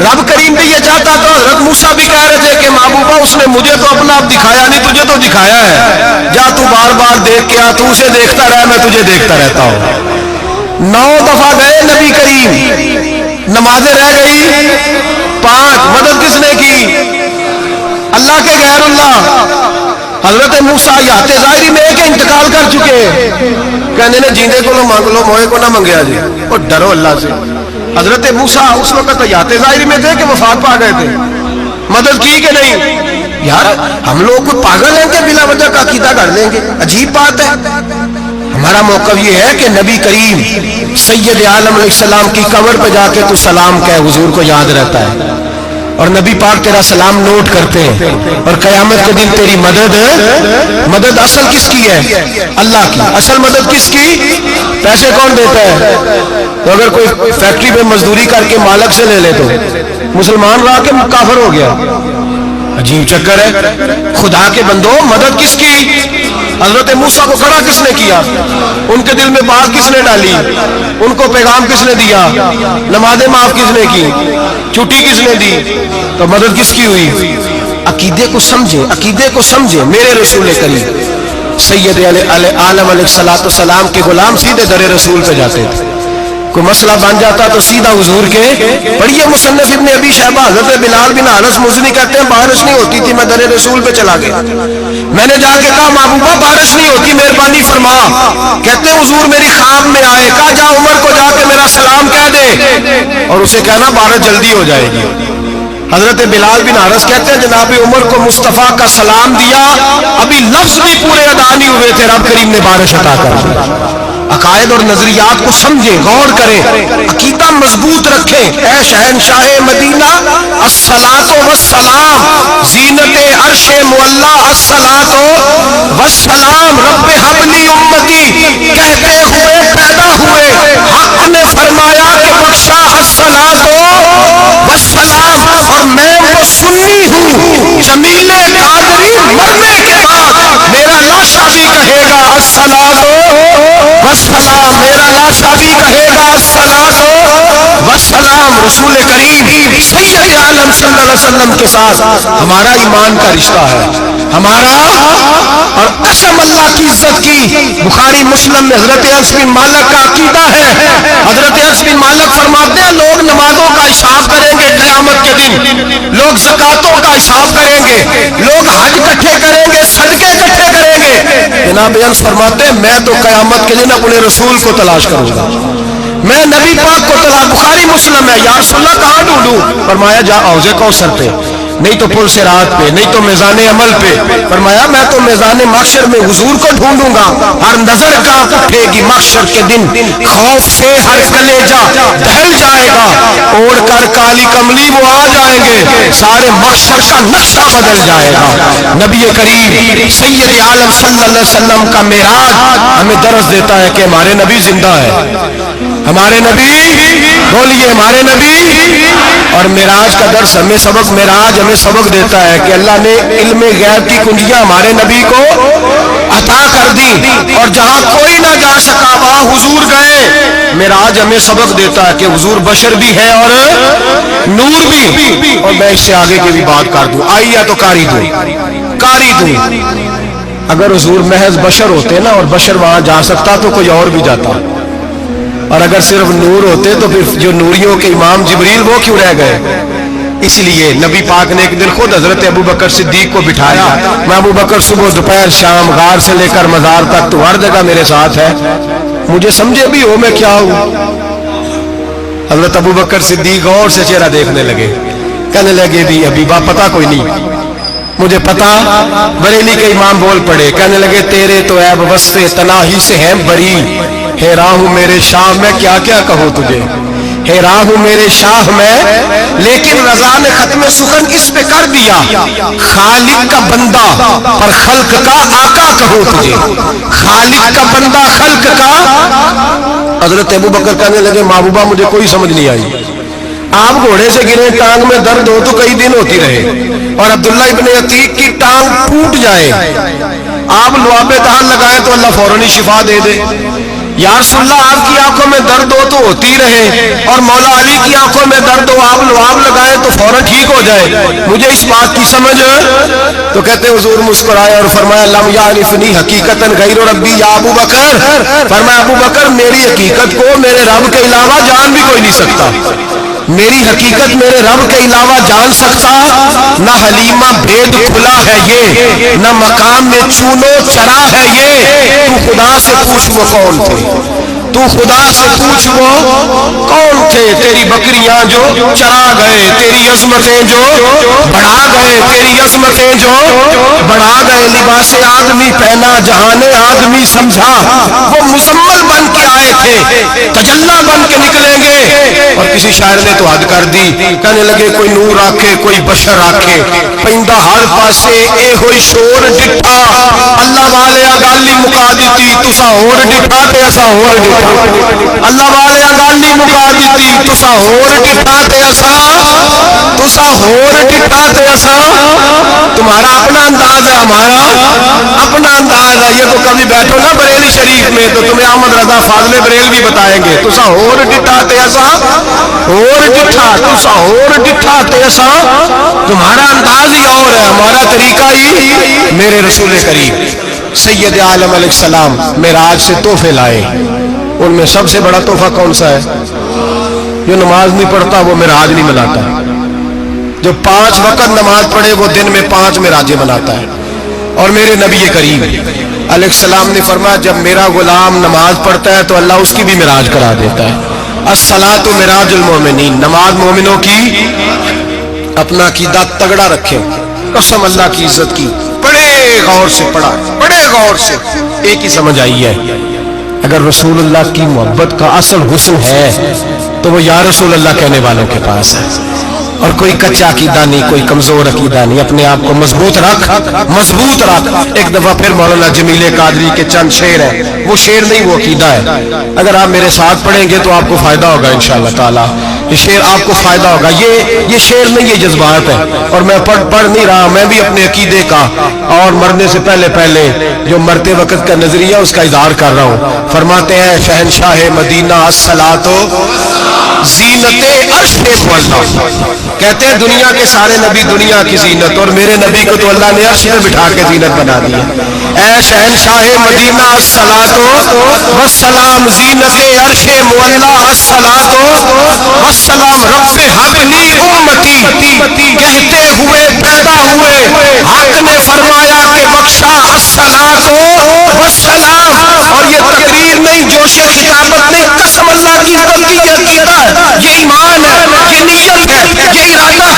رب کریم بھی یہ چاہتا تو حضرت موسیٰ بھی کہہ رہے تھے کہ محبوبہ اس نے مجھے تو اپنا اب دکھایا نہیں، تجھے تو دکھایا ہے، جا تو بار بار دیکھ کے آ، تو اسے دیکھتا رہے میں تجھے دیکھتا رہتا ہوں۔ 9 دفعہ گئے نبی کریم، نمازیں رہ گئی 5، مدد کس نے کی؟ اللہ کے غیر اللہ، حضرت موسیٰ یات ظاہری میں کہ انتقال کر چکے، کہنے نے جیندے کو نہ مانگ لو موئے کو نہ منگیا جی، اور ڈرو اللہ سے، حضرت موسیٰ اس وقت یات ظاہری میں تھے کہ وفات پا گئے تھے، مدد کی کہ نہیں؟ یار ہم لوگ کوئی پاگل ہیں کہ بلا وجہ کا عقیدہ کر دیں گے، عجیب بات ہے، ہمارا موقف یہ ہے کہ نبی کریم سید عالم علیہ السلام کی قبر پہ جا کے تو سلام کہے، حضور کو یاد رہتا ہے، اور نبی پاک تیرا سلام نوٹ کرتے ہیں، اور قیامت کے دن تیری مدد اصل کس کی ہے؟ اللہ کی، اصل مدد کس کی؟ پیسے کون دیتا ہے؟ تو اگر کوئی فیکٹری میں مزدوری کر کے مالک سے لے لے تو مسلمان رہا کہ کافر ہو گیا، عجیب چکر ہے، خدا کے بندو مدد کس کی؟ حضرت موسیٰ کو کھڑا کس نے کیا؟ ان کے دل میں بات کس نے ڈالی؟ ان کو پیغام کس نے دیا؟ نمازیں معاف کس نے کی؟ چھٹی کس نے دی؟ تو مدد کس کی ہوئی؟ عقیدے کو سمجھے، عقیدے کو سمجھے، میرے رسول کریم سید عالم علیہ السلام کے غلام سیدھے در رسول پہ جاتے تھے، کوئی مسئلہ بن جاتا تو سیدھا حضور کے، پڑھیے مصنف ابن ابی شیبہ، حضرت بلال بن انس مزنی کہتے ہیں بارش نہیں ہوتی تھی میں در رسول پہ چلا گیا، میں نے جا کے کہا محبوبہ بارش نہیں ہوتی مہربانی فرما، کہتے ہیں حضور میری خواب میں آئے، کہا جا عمر کو جا کے میرا سلام کہہ دے، اور اسے کہنا بارش جلدی ہو جائے گی، حضرت بلال بن حارث کہتے ہیں جناب عمر کو مصطفیٰ کا سلام دیا، ابھی لفظ بھی پورے ادا نہیں ہوئے تھے رب کریم نے بارش عطا کر دی۔ عقائد اور نظریات کو سمجھیں، غور کریں، عقیدہ مضبوط رکھیں، اے شہنشاہ مدینہ الصلاۃ والسلام، زینت عرش معلا الصلاۃ والسلام، رب حبلی امتی کہتے ہوئے پیدا ہوئے، حق نے فرمایا کہ بخشا الصلاۃ والسلام، اور میں وہ سنی ہوں جمیل قادری مرنے کے بعد میرا لاشا بھی کہے گا الصلاۃ والسلام، میرا لاشا بھی کہے گا الصلاۃ والسلام۔ رسول کریم سید عالم صلی اللہ علیہ وسلم کے ساتھ ہمارا ایمان کا رشتہ ہے، ہمارا، اور قسم اللہ کی عزت کی، بخاری مسلم میں حضرت انس بن مالک کا عقیدہ ہے، حضرت انس بن مالک فرماتے ہیں لوگ نمازوں کا حساب کریں گے قیامت کے دن، لوگ زکاتوں کا حساب کریں گے، لوگ حج اکٹھے کریں گے، صدقے اکٹھے کریں گے، جناب انس فرماتے ہیں میں تو قیامت کے دن اپنے رسول کو تلاش کروں گا، میں نبی پاک کو طلب، بخاری مسلم ہے، یا رسول اللہ کہاں ڈھونڈوں؟ فرمایا جا حوض کوثر پہ، نہیں تو پل صراط پہ، نہیں تو میزان عمل پہ۔ فرمایا میں تو میزان محشر میں حضور کو ڈھونڈوں گا، ہر نظر کانپ اٹھے گی محشر کے دن، خوف سے ہر کلیجہ دہل جائے گا، اوڑھ کر کالی کملی وہ آ جائیں گے، سارے محشر کا نقشہ بدل جائے گا۔ نبی کریم سید عالم صلی اللہ علیہ وسلم کا معراج ہمیں درس دیتا ہے کہ ہمارے نبی زندہ ہے، ہمارے نبی، بولیے ہمارے نبی۔ اور معراج کا درس ہمیں سبق، معراج ہمیں سبق دیتا ہے کہ اللہ نے علم غیب کی کنجیاں ہمارے نبی کو عطا کر دی، اور جہاں کوئی نہ جا سکا وہاں حضور گئے۔ معراج ہمیں سبق دیتا ہے کہ حضور بشر بھی ہے اور نور بھی۔ اور میں اس سے آگے کی بھی بات کر دوں، آئی یا تو کاری دوں۔ اگر حضور محض بشر ہوتے نا اور بشر وہاں جا سکتا تو کوئی اور بھی جاتا، اور اگر صرف نور ہوتے تو پھر جو نوریوں کے امام جبریل وہ کیوں رہ گئے؟ اس لیے نبی پاک نے ایک دن خود حضرت ابو بکر صدیق کو بٹھایا، میں ابو بکر صبح دوپہر شام غار سے لے کر مزار تک تو ہر جگہ میرے ساتھ ہے، مجھے سمجھے بھی ہو میں کیا ہوں۔ حضرت ابو بکر صدیق غور سے چہرہ دیکھنے لگے، کہنے لگے بھی حبیبہ پتہ کوئی نہیں مجھے پتا۔ بریلی کے امام بول پڑے، کہنے لگے تیرے تو عیب وصف تناہی سے ہیں بری، حیران ہوں میرے شاہ میں کیا کیا کہوں تجھے، حیران ہوں میرے شاہ میں، لیکن رضا نے ختم سخن اس پہ کر دیا، خالق کا بندہ پر خلق کا آقا کہوں تجھے، خالق کا بندہ خلق کا۔ حضرت ابو بکر کہنے لگے محبوبہ مجھے کوئی سمجھ نہیں آئی، آپ گھوڑے سے گرے ٹانگ میں درد ہو تو کئی دن ہوتی رہے، اور عبداللہ ابن عتیق کی ٹانگ ٹوٹ جائے، آپ لعاب دہن لگائیں تو اللہ فوراً شفا دے دے۔ یا رسول اللہ آپ کی آنکھوں میں درد ہو تو ہوتی رہے، اور مولا علی کی آنکھوں میں درد ہو آپ لعاب لگائیں تو فوراً ٹھیک ہو جائے، مجھے اس بات کی سمجھ۔ تو کہتے حضور مسکرائے اور فرمایا لم یعرفنی حقیقتا غیر ربی یا ابو بکر، فرمایا ابو بکر میری حقیقت کو میرے رب کے علاوہ جان بھی کوئی نہیں سکتا، میری حقیقت میرے رب کے علاوہ جان سکتا، نہ حلیمہ بھید کھلا ہے یہ، نہ مقام میں چونو چرا ہے یہ، تو خدا سے پوچھ وہ کون تھے، تو خدا سے پوچھ وہ کون تھے، تیری بکریاں جو چرا گئے، تیری عظمتیں جو بڑھا گئے، تیری عظمتیں جو بڑھا گئے، لباس آدمی پہنا جہان آدمی سمجھا، وہ مزمل بن کے آئے تھے تجلا بن کے نکلیں گے۔ اور کسی شاعر نے تو حد کر دی، کہنے لگے کوئی نور آکھے کوئی بشر آکھے، پیندہ ہر پاسے اے ہوئی شور ڈٹھا، اللہ والے گالی مکا دیتی تسا ہور ڈٹھا تے اسا ہور ڈٹھا، اللہ والے گالی مکا دیتی تسا ہور ڈٹھا تے اسا تمہارا اپنا انداز ہے، ہمارا اپنا انداز ہے۔ یہ تو کبھی بیٹھو نا بریلی شریف میں تو تمہیں احمد رضا فاضل بریل بھی بتائیں گے، تسا ہور ڈٹھا تے اسا ہور ڈٹھا، تسا ہور ڈٹھا تے اسا، تمہارا انداز ہی اور ہے، ہمارا طریقہ ہی۔ میرے رسول کریم سید عالم علیہ السلام معراج سے تحفے لائے، ان میں سب سے بڑا تحفہ کون سا ہے؟ جو نماز نہیں پڑھتا وہ معراج نہیں مناتا، جو 5 وقت نماز پڑھے وہ دن میں 5 معراجیں مناتا ہے۔ اور میرے نبی کریم علیہ السلام نے فرمایا جب میرا غلام نماز پڑھتا ہے تو اللہ اس کی بھی معراج کرا دیتا ہے۔ الصلاۃ معراج المومنین، نماز مومنوں کی۔ اپنا عقیدہ تگڑا رکھیں، قسم اللہ کی عزت کی، بڑے غور سے پڑھا، بڑے غور سے، ایک ہی سمجھ آئی ہے اگر رسول اللہ کی محبت کا اصل حسن ہے تو وہ یا رسول اللہ کہنے والوں کے پاس ہے، اور کوئی کچا عقیدہ نہیں، کوئی کمزور عقیدہ نہیں، اپنے آپ کو مضبوط رکھ، مضبوط رکھ۔ ایک دفعہ پھر مولانا جمیل قادری کے چند شعر ہیں، وہ شعر نہیں وہ عقیدہ ہے، اگر آپ میرے ساتھ پڑھیں گے تو آپ کو فائدہ ہوگا انشاءاللہ تعالی، یہ شعر آپ کو فائدہ ہوگا، یہ شعر نہیں، یہ جذبات ہے، اور میں پڑھ نہیں رہا، میں بھی اپنے عقیدے کا اور مرنے سے پہلے جو مرتے وقت کا نظریہ اس کا اظہار کر رہا ہوں۔ فرماتے ہیں شہنشاہ مدینہ الصلاۃ زینت عرش مولا، کہتے ہیں دنیا کے سارے نبی دنیا کی زینت، اور میرے نبی کو تو اللہ نے عرش میں بٹھا کے زینت بنا دیا۔ اے شہنشاہ مدینہ الصلاۃ والسلام زینت عرش مولا، الصلاۃ والسلام رب حبلی امتی، کہتے ہوئے پیدا ہوئے حق نے فرمایا کہ بخشا الصلاۃ والسلام۔ اور یہ تقریر نہیں، جوش خطابت نے قسم اللہ کی ایمان ہے، یہ نیت ہے، یہ ارادہ